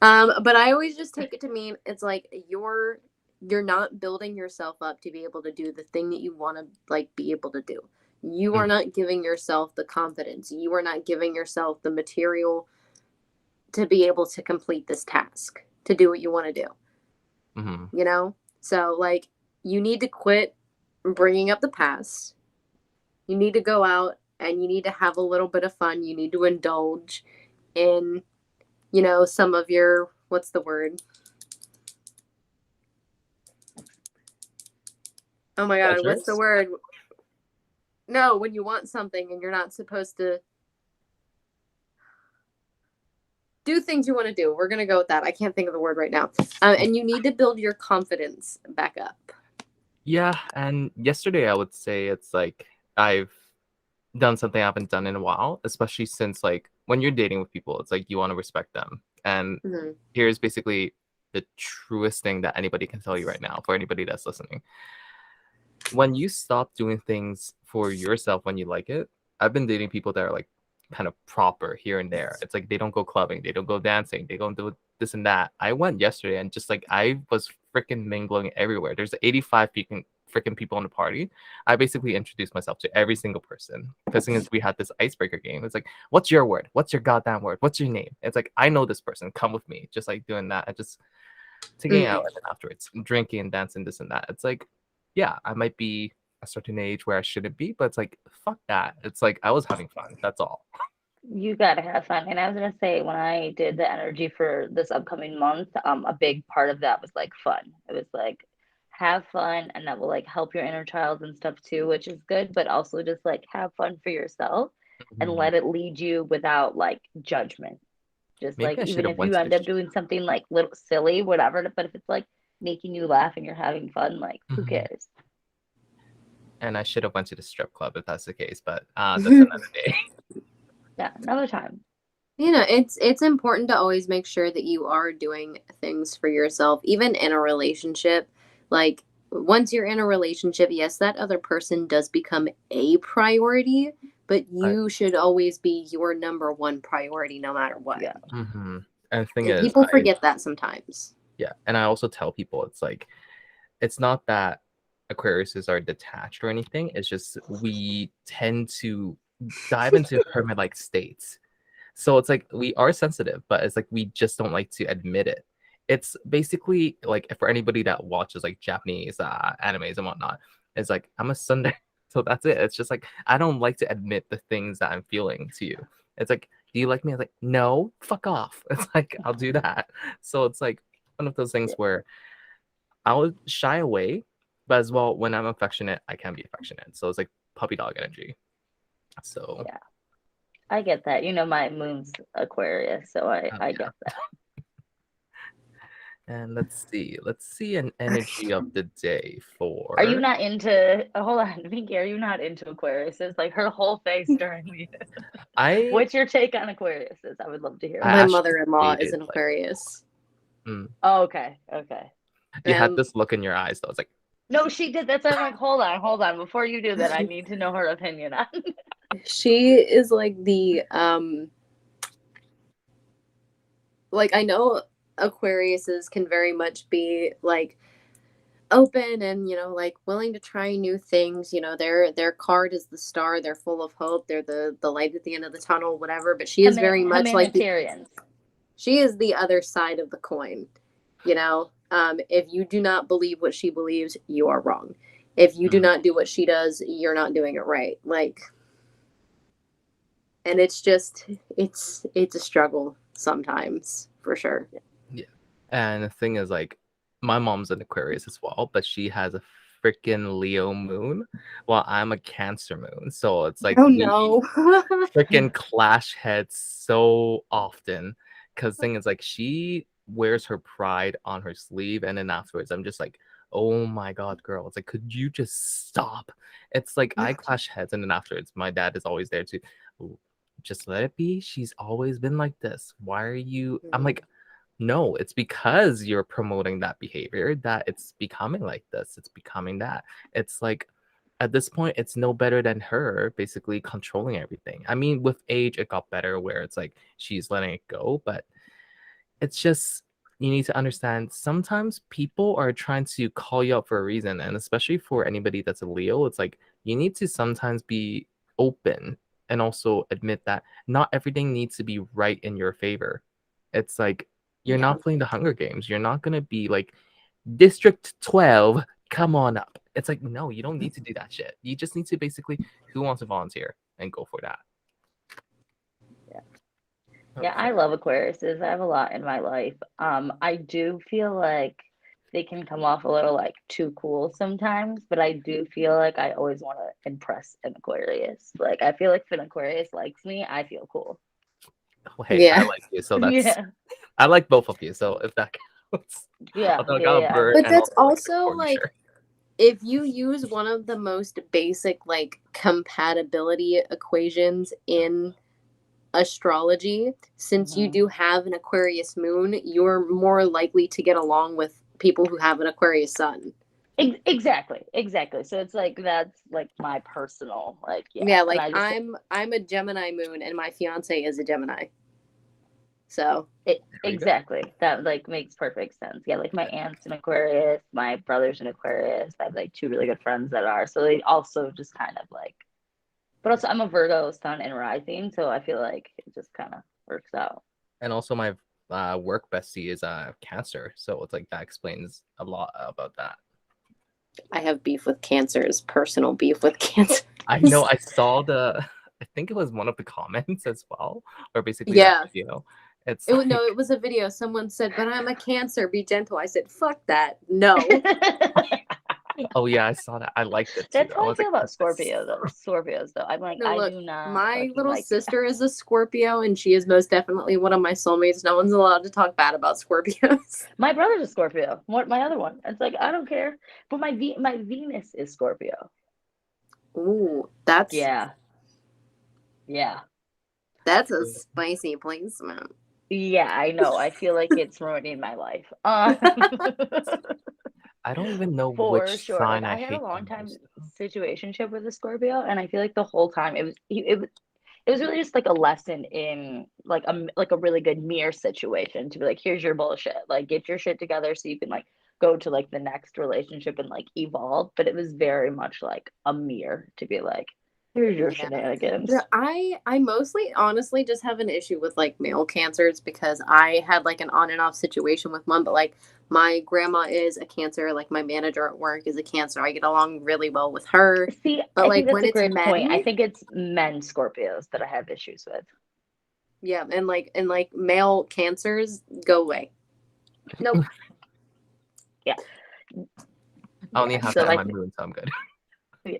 But I always just take it to mean it's like you're not building yourself up to be able to do the thing that you want to like be able to do. You are not giving yourself the confidence. You are not giving yourself the material to be able to complete this task, to do what you want to do. You know? So like you need to quit bringing up the past. You need to go out and you need to have a little bit of fun. You need to indulge in, some of your, what's the word? Oh my God, what's the word? No, when you want something and you're not supposed to do things you want to do. We're going to go with that. I can't think of the word right now. And you need to build your confidence back up. Yeah, and yesterday I would say it's like I've done something I haven't done in a while, especially since like when you're dating with people, it's like you want to respect them. And here's basically the truest thing that anybody can tell you right now, for anybody that's listening. When you stop doing things for yourself when you like it, I've been dating people that are like kind of proper here and there. It's like they don't go clubbing, they don't go dancing, they don't do this and that. I went yesterday and just like I was freaking mingling everywhere. There's 85 freaking people in the party. I basically introduced myself to every single person. Because thing is, we had this icebreaker game. It's like, what's your word? What's your goddamn word? What's your name? It's like, I know this person. Come with me. Just like doing that. I just taking out and then afterwards drinking and dancing, this and that. It's like, yeah, I might be a certain age where I shouldn't be, but it's like, fuck that. It's like I was having fun. That's all. You gotta have fun. And I was gonna say, when I did the energy for this upcoming month, a big part of that was like fun. It was like have fun, and that will like help your inner child and stuff too, which is good, but also just like have fun for yourself and Mhm. let it lead you without like judgment. Just Maybe like I should even have if went you to the end up doing something like little silly, whatever, but if it's like making you laugh and you're having fun, like who cares? and I should have went to the strip club if that's the case, but that's another day. Yeah, another time. It's important to always make sure that you are doing things for yourself, even in a relationship. Like once you're in a relationship, yes, that other person does become a priority, but Right. you should always be your number one priority no matter what. Yeah. And the thing And is, people forget that sometimes. yeah, and I also tell people it's like it's not that Aquariuses are detached or anything. It's just we tend to dive into hermit-like states. So it's like we are sensitive, but it's like we just don't like to admit it. It's basically like for anybody that watches like Japanese animes and whatnot, it's like I'm a Sunday, so that's it. It's just like I don't like to admit the things that I'm feeling to you. It's like, do you like me? I was like, no, fuck off. It's like I'll do that. So it's like one of those things where I'll shy away, but as well when I'm affectionate, I can be affectionate. So it's like puppy dog energy. So Yeah. I get that. You know, my moon's Aquarius, so I yeah. get that. And let's see an energy of the day for. Are you not into? Hold on, Pinky. Are you not into Aquariuses? Like her whole face during the. I What's your take on Aquariuses? I would love to hear I My that. actually mother-in-law is dated an like Aquarius. Oh, okay, okay. you had Um, this look in your eyes though. It's like No, she did. That's why I'm like, hold on. Before you do that, I need to know her opinion on. she is like the like I know Aquariuses can very much be like open and like willing to try new things. Their card is the star. They're full of hope. They're the light at the end of the tunnel, whatever. But she is very much like Humanitarians. she is the other side of the coin. If you do not believe what she believes, you are wrong. If you do not do what she does, you're not doing it right. Like, and it's a struggle sometimes, for sure. yeah. And the thing is like my mom's an Aquarius as well, but she has a freaking Leo moon while I'm a Cancer moon. So it's like Oh we no. freaking clash heads so often. Cause thing is like she wears her pride on her sleeve, and then afterwards I'm just like, oh my god, girl. It's like, could you just stop? It's like I clash heads, and then afterwards my dad is always there to just let it be. She's always been like this. Why are you? I'm like, no, it's because you're promoting that behavior that it's becoming like this. It's becoming that. It's like at this point, it's no better than her basically controlling everything. I mean, with age, it got better where it's like she's letting it go, but it's just you need to understand sometimes people are trying to call you out for a reason. And especially for anybody that's a Leo, it's like you need to sometimes be open and also admit that not everything needs to be right in your favor. It's like you're Yeah. not playing the Hunger Games. You're not going to be like District 12, come on up. It's like, no, you don't need to do that shit. You just need to basically, who wants to volunteer and go for that. Yeah, I love Aquariuses. I have a lot in my life. I do feel like they can come off a little like too cool sometimes, but I do feel like I always want to impress an Aquarius. Like I feel like if an Aquarius likes me, I feel cool. Oh, hey, I Yeah. like you, so that's Yeah. I like both of you. So if that counts, Yeah. although I got a Yeah. bird But and that's also like a also corny like shirt. if you use one of the most basic like compatibility equations in astrology, since you do have an Aquarius moon, you're more likely to get along with people who have an Aquarius sun. Exactly. So it's like that's like my personal Yeah, and like I just I'm a Gemini moon and my fiance is a Gemini. So exactly that like makes perfect sense. Yeah, like my aunt's an Aquarius, my brother's an Aquarius. I have like two really good friends that are, so they also just kind of like. But also, I'm a Virgo sun and rising, so I feel like it just kind of works out. And also my work bestie is Cancer, so it's like that explains a lot about that. I have beef with Cancers, personal beef with Cancer. I know. I saw I think it was one of the comments as well, or basically Yeah. that video. It's It, like, no, it was a video. Someone said, "But I'm a Cancer. Be gentle." I said, "Fuck that. No." oh yeah, I saw that. I liked it too. That's how I was feel like, about that's Scorpio though. Scorpios though. I'm like, No, I look, do not my fucking little like it. sister is a Scorpio, and she is most definitely one of my soulmates. No one's allowed to talk bad about Scorpios. My brother's a Scorpio. What my other one? It's like I don't care. But my Venus is Scorpio. Ooh, that's Yeah. that's a spicy placement. Yeah, I know. I feel like it's ruining my life. I don't even know For which sure. Like sign I I had a hate the long time most. situationship with a Scorpio, and I feel like the whole time it was really just like a lesson in like a really good mirror situation to be like, here's your bullshit. Like get your shit together so you can like go to like the next relationship and like evolve. But it was very much like a mirror to be like, here's your Yeah. shenanigans. No, I mostly honestly just have an issue with like male Cancers because I had like an on and off situation with one, but like my grandma is a Cancer, like my manager at work is a Cancer. I get along really well with her. See, But I think like that's when a it's great point. I men, think it's men Scorpios that I have issues with. yeah, and like male Cancers go away. Nope. Yeah. I only have So that in I my moon, so I'm good. yeah.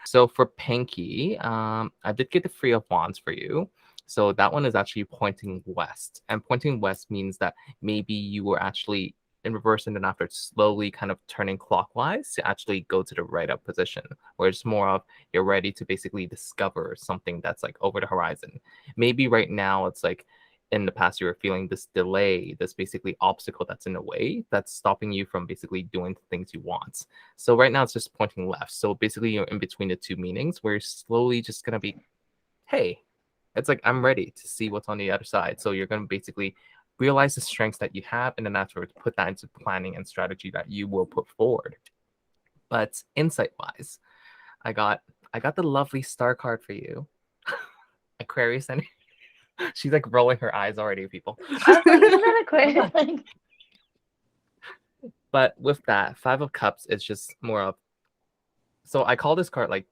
So for Pinky, I did get the Three of Wands for you. So that one is actually pointing west. And pointing west means that maybe you were actually in reverse and then after slowly kind of turning clockwise to actually go to the right up position, where it's more of you're ready to basically discover something that's like over the horizon. Maybe right now it's like in the past you were feeling this delay, this basically obstacle that's in the way that's stopping you from basically doing the things you want. So right now it's just pointing left. So basically you're in between the two meanings where you're slowly just gonna be, hey, it's like I'm ready to see what's on the other side. So you're gonna basically realize the strengths that you have and then afterwards put that into planning and strategy that you will put forward. But insight wise, I got the lovely star card for you. Aquarius and she's like rolling her eyes already, people. I was like, isn't that Aquarius? But with that, Five of Cups is just more of. So I call this card like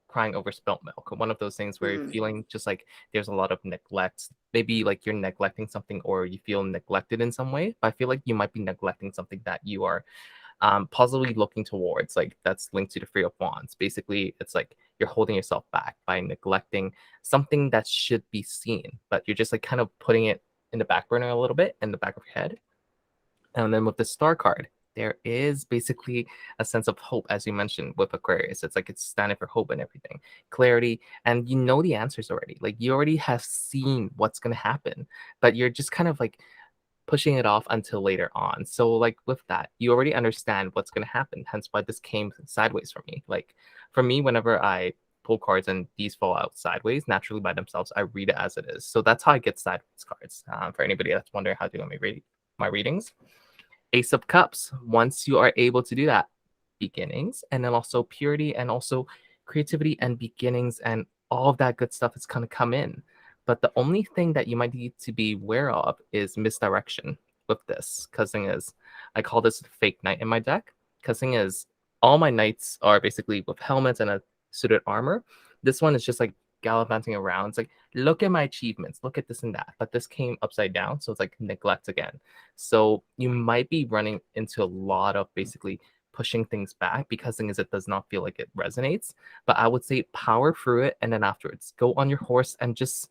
crying over spilt milk. One of those things where you're feeling just like there's a lot of neglect. Maybe like you're neglecting something or you feel neglected in some way. But I feel like you might be neglecting something that you are possibly looking towards. Like that's linked to the Three of Wands. Basically, it's like you're holding yourself back by neglecting something that should be seen, but you're just like kind of putting it in the back burner a little bit in the back of your head. And then with the star card, there is basically a sense of hope, as you mentioned with Aquarius. It's like it's standing for hope and everything, clarity, and you know the answers already. Like you already have seen what's going to happen, but you're just kind of like pushing it off until later on. So, like with that, you already understand what's going to happen. Hence why this came sideways for me. Like for me, whenever I pull cards and these fall out sideways naturally by themselves, I read it as it is. So that's how I get sideways cards. For anybody that's wondering how to do my readings. Ace of Cups, once you are able to do that, beginnings, and then also purity and also creativity and beginnings and all of that good stuff is going to come in. But the only thing that you might need to be aware of is misdirection with this. Because thing is, I call this fake knight in my deck. Because thing is, all my knights are basically with helmets and a suited armor. This one is just like gallivanting around. It's like, look at my achievements, look at this and that. But this came upside down, so it's like neglect again. So you might be running into a lot of basically pushing things back because thing is it does not feel like it resonates. But I would say power through it and then afterwards go on your horse and just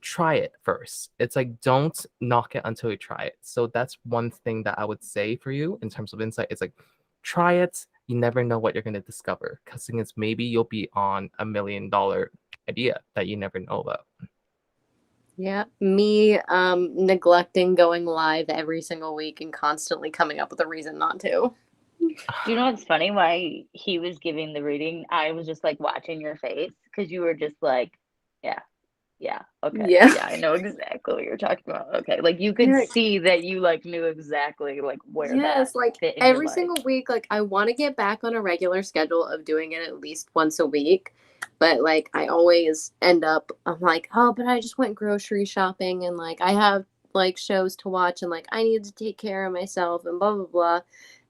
try it first. It's like don't knock it until you try it. So that's one thing that I would say for you in terms of insight. It's like try it. You never know what you're going to discover. Because thing is maybe you'll be on $1 million idea that you never know about. Yeah, me neglecting going live every single week and constantly coming up with a reason not to. Do you know what's funny? Why he was giving the reading, I was just like watching your face because you were just like, yeah, okay, Yeah. I know exactly what you're talking about. Okay, like you could Yeah. see that you like knew exactly like where that Yes, like fit in your every life. single week, like I want to get back on a regular schedule of doing it at least once a week. But like I always end up, I'm like, oh, but I just went grocery shopping and like I have like shows to watch and like I need to take care of myself and blah blah blah.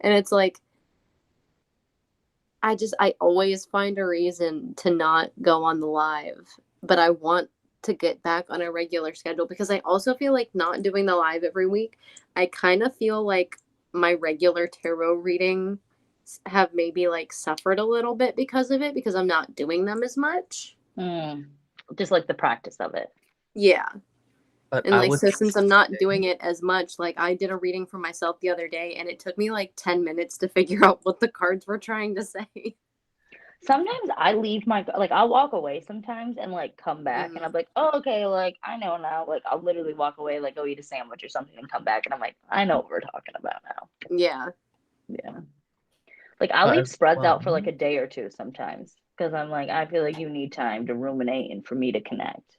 And it's like I always find a reason to not go on the live, but I want to get back on a regular schedule because I also feel like not doing the live every week, I kind of feel like my regular tarot readings have maybe like suffered a little bit because of it because I'm not doing them as much. Just like the practice of it. Yeah. But And I like would so since I'm not say- doing it as much, like I did a reading for myself the other day and it took me like 10 minutes to figure out what the cards were trying to say. Sometimes I leave my like I'll walk away sometimes and like come back and Mhm. I'm like, oh okay, like I know now. Like I'll literally walk away, like go eat a sandwich or something and come back and I'm like, I know what we're talking about now. Yeah. Yeah. Like I'll but leave as spreads well, out for like a day or two sometimes because I'm like, I feel like you need time to ruminate and for me to connect.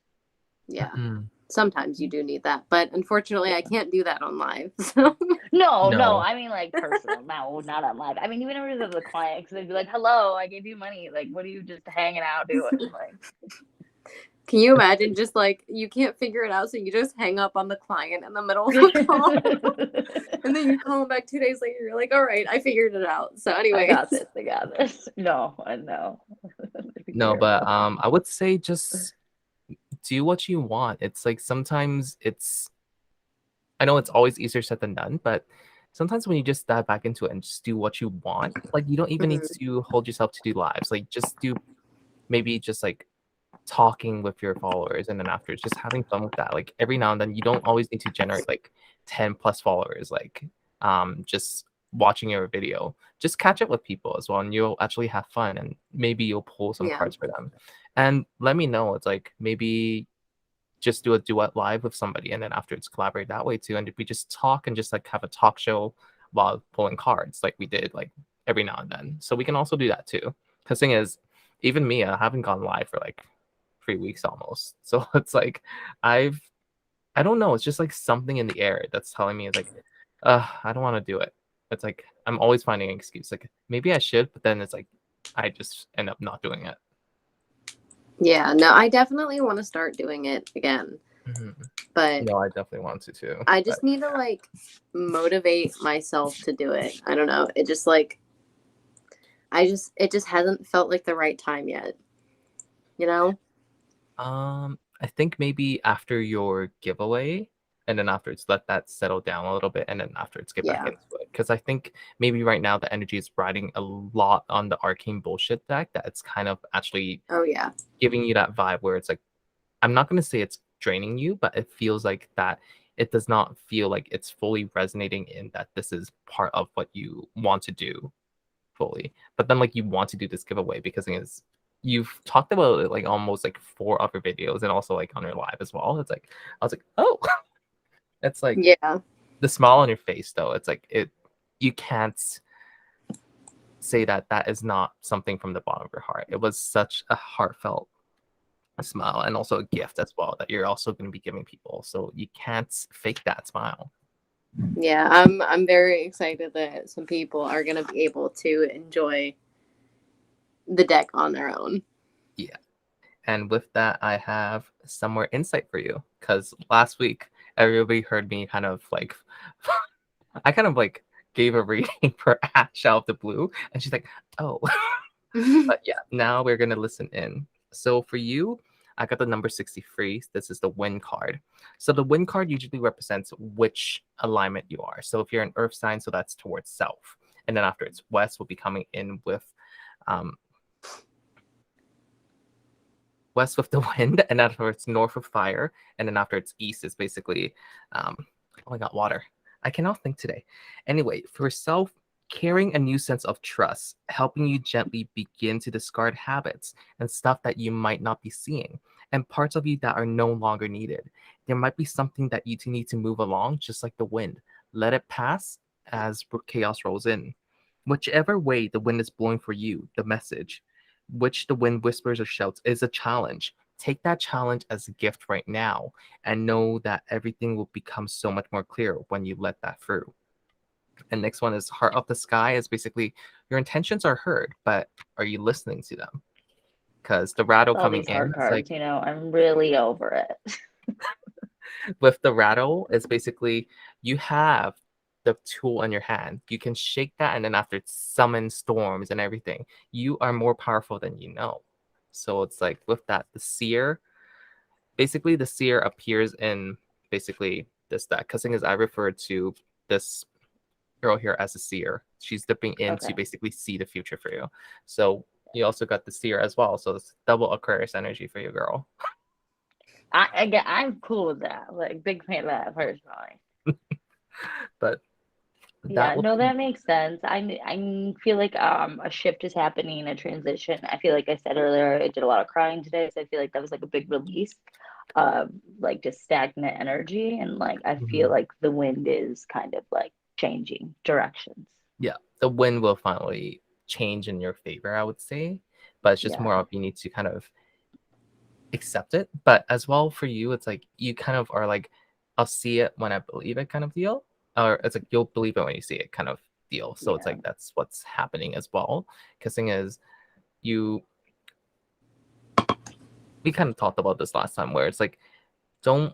Yeah. Mhm. Sometimes you do need that, but unfortunately I can't do that on live. So No, No. I mean like personal. No, not on live. I mean, even if it was the client, because they'd be like, "Hello, I gave you money. Like, what are you just hanging out doing?" Like, can you imagine just like you can't figure it out, so you just hang up on the client in the middle of a call, and then you call them back 2 days later. You're like, "All right, I figured it out." So, I got anyways, this. I got this. No, I know. No, but I would say just do what you want. It's like sometimes I know it's always easier said than done, but sometimes when you just dive back into it and just do what you want, like you don't even need Mhm. to hold yourself to do lives. Like just do maybe just like talking with your followers and then after just having fun with that. Like every now and then you don't always need to generate like 10 plus followers, like just watching your video. Just catch up with people as well and you'll actually have fun and maybe you'll pull some Yeah, cards for them. And let me know. It's like maybe just do a duet live with somebody and then after it's collaborate that way too. And we just talk and just like have a talk show while pulling cards like we did like every now and then. So we can also do that too. Because thing is, even me, I haven't gone live for like 3 weeks almost. So it's like I've I don't know, it's just like something in the air that's telling me it's like, I don't want to do it. It's like I'm always finding an excuse. Like maybe I should, but then it's like I just end up not doing it. yeah. No, I definitely want to start doing it again, Mhm. but No, I definitely want to too. I But just need to like motivate myself to do it. I don't know. It just like it just hasn't felt like the right time yet. You know? I think maybe after your giveaway, and then afterwards let that settle down a little bit, and then afterwards get back Yeah. into it. Because I think maybe right now the energy is riding a lot on the arcane bullshit deck that it's kind of actually Oh yeah. giving you that vibe where it's like I'm not gonna say it's draining you, but it feels like that it does not feel like it's fully resonating in that this is part of what you want to do fully. But then like you want to do this giveaway because it is you've talked about it like almost like 4 other videos and also like on your live as well. It's like I was like, oh, it's like Yeah. the smile on your face though. It's like you can't say that that is not something from the bottom of your heart. It was such a heartfelt smile and also a gift as well that you're also going to be giving people. So you can't fake that smile. Yeah, I'm very excited that some people are gonna be able to enjoy the deck on their own. Yeah. And with that, I have some more insight for you because last week everybody heard me kind of like, I kind of like gave a reading for Ash out of the blue, and she's like, "Oh," but yeah, now we're gonna listen in. So for you, I got the number 63. This is the wind card. So the wind card usually represents which alignment you are. So if you're an earth sign, so that's towards south, and then after it's west, we'll be coming in with um, west with the wind, and after it's north with fire, and then after it's east is basically, oh, I got water. I cannot think today. Anyway, for self, carrying a new sense of trust, helping you gently begin to discard habits and stuff that you might not be seeing, and parts of you that are no longer needed. There might be something that you need to move along, just like the wind. Let it pass as chaos rolls in. Whichever way the wind is blowing for you, the message, which the wind whispers or shouts, is a challenge. Take that challenge as a gift right now and know that everything will become so much more clear when you let that through. And next one is Heart of the Sky is basically your intentions are heard, but are you listening to them? Because the rattle All coming these heart in, it's like cards, I'm really over it. with the rattle, it's basically you have the tool in your hand. You can shake that and then after it summon storms and everything. You are more powerful than you know. So it's like with that, the seer, basically the seer appears in basically this deck. Because thing is I refer to this girl here as a seer. She's dipping in to Okay. basically see the future for you. So you also got the seer as well. So it's double Aquarius energy for you, girl. I'm cool with that. Like, big fan of that personally. But that Yeah, will no, be that makes sense. I feel like a shift is happening, a transition. I feel like I said earlier, I did a lot of crying today, so I feel like that was like a big release of like just stagnant energy, and like I feel mhm. like the wind is kind of like changing directions. Yeah, the wind will finally change in your favor, I would say. But it's just Yeah, more of you need to kind of accept it. But as well for you, it's like you kind of are like, I'll see it when I believe it kind of deal. Or it's like you'll believe it when you see it kind of deal. So it's yeah, like that's what's happening as well. Because thing is, you we kind of talked about this last time where it's like don't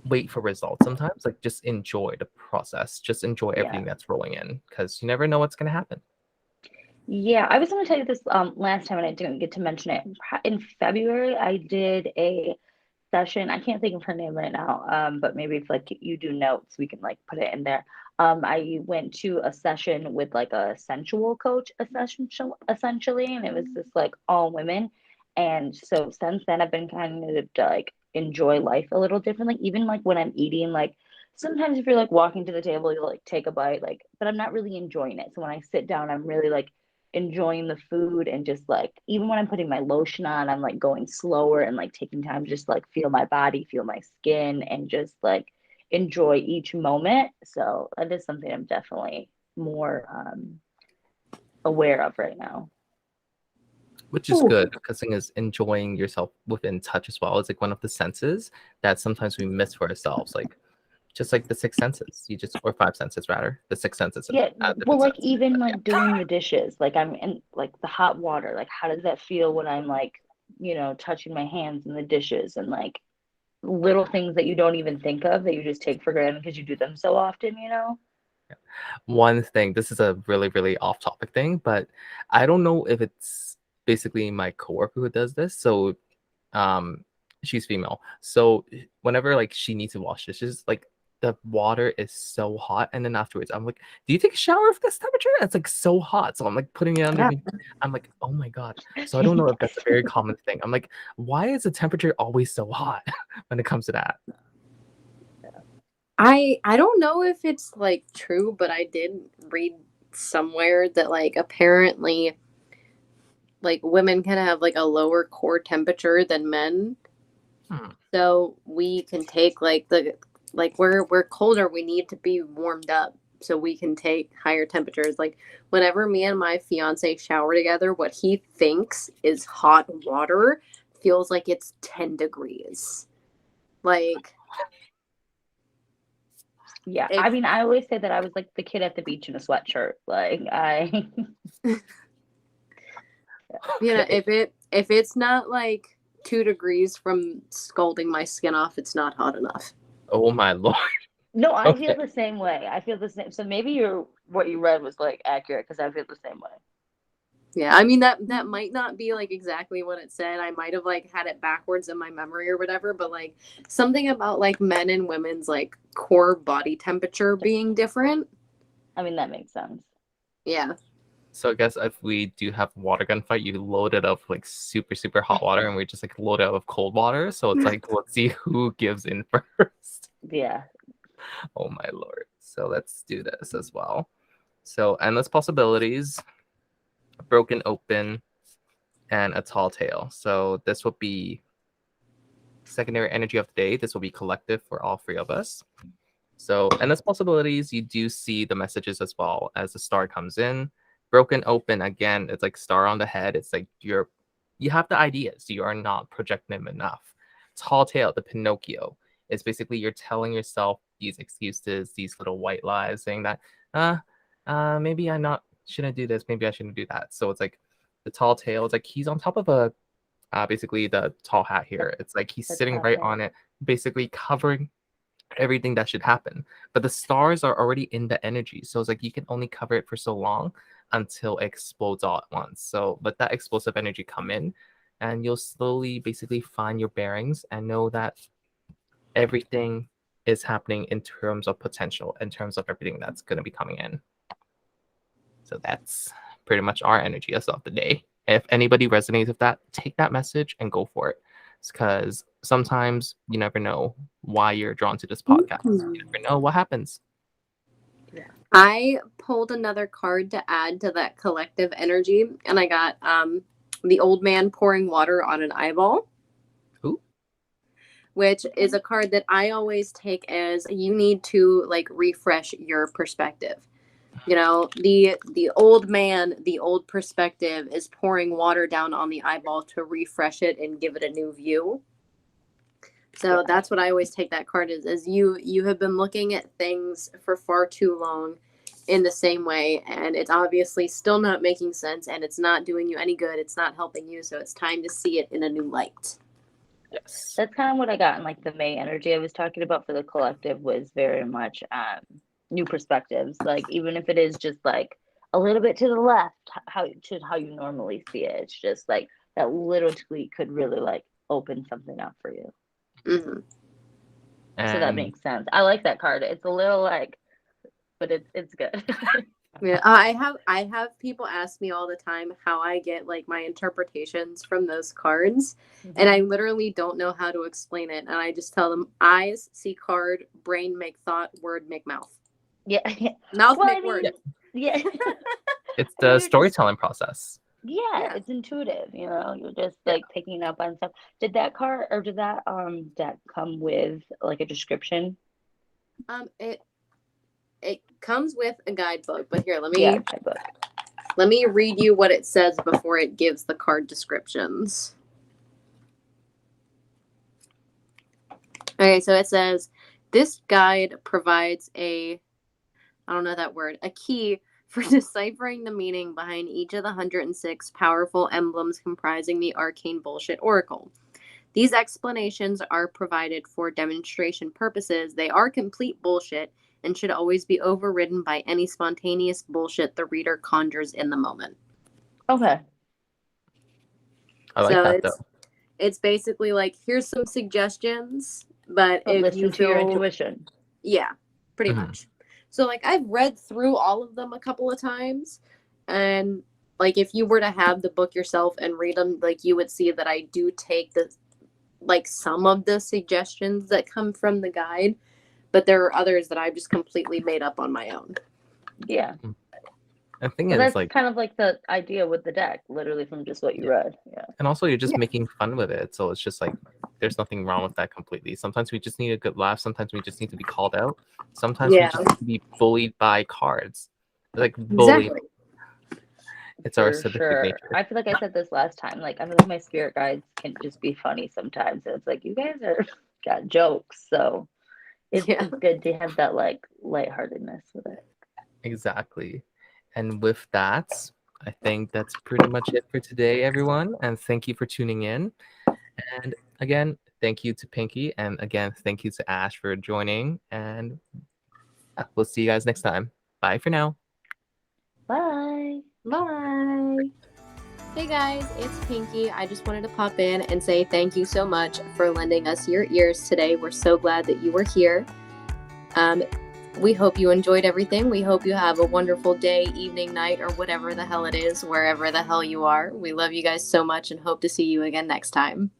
wait for results sometimes. Like just enjoy the process. Just enjoy yeah. everything that's rolling in because you never know what's gonna happen. Yeah, I was going to tell you this last time and I didn't get to mention it. In February, I did a session. I can't think of her name right now, but maybe if like you do notes, we can like put it in there. I went to a session with like a sensual coach, essentially, and it was just like all women. And so since then, I've been kind of like enjoy life a little differently. Even like when I'm eating, like sometimes if you're like walking to the table, you'll like take a bite, like, but I'm not really enjoying it. So when I sit down, I'm really like enjoying the food and just like even when I'm putting my lotion on, I'm like going slower and like taking time to just like feel my body, feel my skin, and just like enjoy each moment. So that is something I'm definitely more aware of right now. Which is Ooh, good because thing is enjoying yourself within touch as well. It's like one of the senses that sometimes we miss for ourselves. Like just like the six senses, you just or five senses rather. The six senses yeah. have Well, different like senses. even But like yeah. doing the dishes, like I'm in like the hot water, like how does that feel when I'm like, touching my hands in the dishes and like little things that you don't even think of that you just take for granted because you do them so often. One thing, this is a really, really off topic thing, but I don't know if it's basically my coworker who does this. So um she's female. So whenever like she needs to wash dishes, like the water is so hot. And then afterwards, I'm like, do you take a shower with this temperature? It's like so hot. So I'm like putting it under Yeah. me. I'm like, oh my God. So I don't know if that's a very common thing. I'm like, why is the temperature always so hot when it comes to that? I don't know if it's like true, but I did read somewhere that like apparently like women can have like a lower core temperature than men. Hmm. So we can take like the like we're colder, we need to be warmed up so we can take higher temperatures. Like whenever me and my fiance shower together, what he thinks is hot water feels like it's 10 degrees. Like Yeah, I it's mean, I always say that I was like the kid at the beach in a sweatshirt. Like I, Okay. if it's not like 2 degrees from scalding my skin off, it's not hot enough. Oh my Lord. no, I feel Okay. the same way. I feel the same. So maybe what you read was like accurate because I feel the same way. Yeah, I mean that might not be like exactly what it said. I might have like had it backwards in my memory or whatever, but like something about like men and women's like core body temperature being different. I mean, that makes sense. Yeah. So I guess if we do have a water gun fight, you load it up like super, super hot water and we just like load it up with cold water. So it's like let's see who gives in first. Yeah. Oh my Lord. So let's do this as well. So endless possibilities, broken open, and a tall tale. So this will be secondary energy of the day. This will be collective for all three of us. So endless possibilities, you do see the messages as well as the star comes in. Broken open, again, it's like star on the head. It's like you have the ideas. You are not projecting them enough. Tall tale, the Pinocchio. It's basically you're telling yourself these excuses, these little white lies, saying that, maybe I'm not shouldn't do this, maybe I shouldn't do that. So it's like the tall tale. It's like he's on top of a basically the tall hat here. It's like he's sitting right on it, basically covering everything that should happen. But the stars are already in the energy. So it's like you can only cover it for so long until it explodes all at once. So let that explosive energy come in and you'll slowly basically find your bearings and know that everything is happening in terms of potential, in terms of everything that's going to be coming in. So that's pretty much our energy as of the day. If anybody resonates with that, take that message and go for it. Because sometimes you never know why you're drawn to this podcast. You never know what happens. Yeah. I pulled another card to add to that collective energy, and I got the old man pouring water on an eyeball. Ooh. Which is a card that I always take as you need to like refresh your perspective. You know, the old man, the old perspective is pouring water down on the eyeball to refresh it and give it a new view. So that's what I always take that card as you have been looking at things for far too long in the same way, and it's obviously still not making sense, and it's not doing you any good. It's not helping you, so it's time to see it in a new light. Yes. That's kind of what I got in like the May energy I was talking about for the collective was very much new perspectives. Like even if it is just like a little bit to the left, how you normally see it. It's just like that little tweak could really like open something up for you. Mm-hmm. So that makes sense. I like that card. It's a little like, but it's good. Yeah, I have people ask me all the time how I get like my interpretations from those cards, and I literally don't know how to explain it. And I just tell them eyes see card, brain make thought, word make mouth. Yeah, mouth make word. Yeah, it's the storytelling process. Yeah, it's intuitive. You know, you're just like picking up on stuff. Did that card or did that deck come with like a description? It comes with a guidebook, but here, let me read you what it says before it gives the card descriptions. Okay, so it says, this guide provides I don't know that word, a key for deciphering the meaning behind each of the 106 powerful emblems comprising the arcane bullshit oracle. These explanations are provided for demonstration purposes. They are complete bullshit and should always be overridden by any spontaneous bullshit the reader conjures in the moment. Okay. I like that though. It's basically like, here's some suggestions, but if listen you feel to your intuition. Yeah, pretty much. So like I've read through all of them a couple of times, and like if you were to have the book yourself and read them, like you would see that I do take some of the suggestions that come from the guide, but there are others that I've just completely made up on my own. Yeah. I think that's like kind of like the idea with the deck, literally from just what you read. Yeah. And also you're just making fun with it. So it's just like there's nothing wrong with that completely. Sometimes we just need a good laugh. Sometimes we just need to be called out. Sometimes we just need to be bullied by cards. Like bullied. Exactly. It's our sadistic nature. I feel like I said this last time. Like I feel like my spirit guides can just be funny sometimes. And it's like you guys got jokes. So it's good to have that like lightheartedness with it. Exactly. And with that, I think that's pretty much it for today, everyone. And thank you for tuning in. And again, thank you to Pinky. And again, thank you to Ash for joining. And we'll see you guys next time. Bye for now. Bye. Bye. Hey guys, it's Pinky. I just wanted to pop in and say thank you so much for lending us your ears today. We're so glad that you were here. We hope you enjoyed everything. We hope you have a wonderful day, evening, night, or whatever the hell it is, wherever the hell you are. We love you guys so much and hope to see you again next time.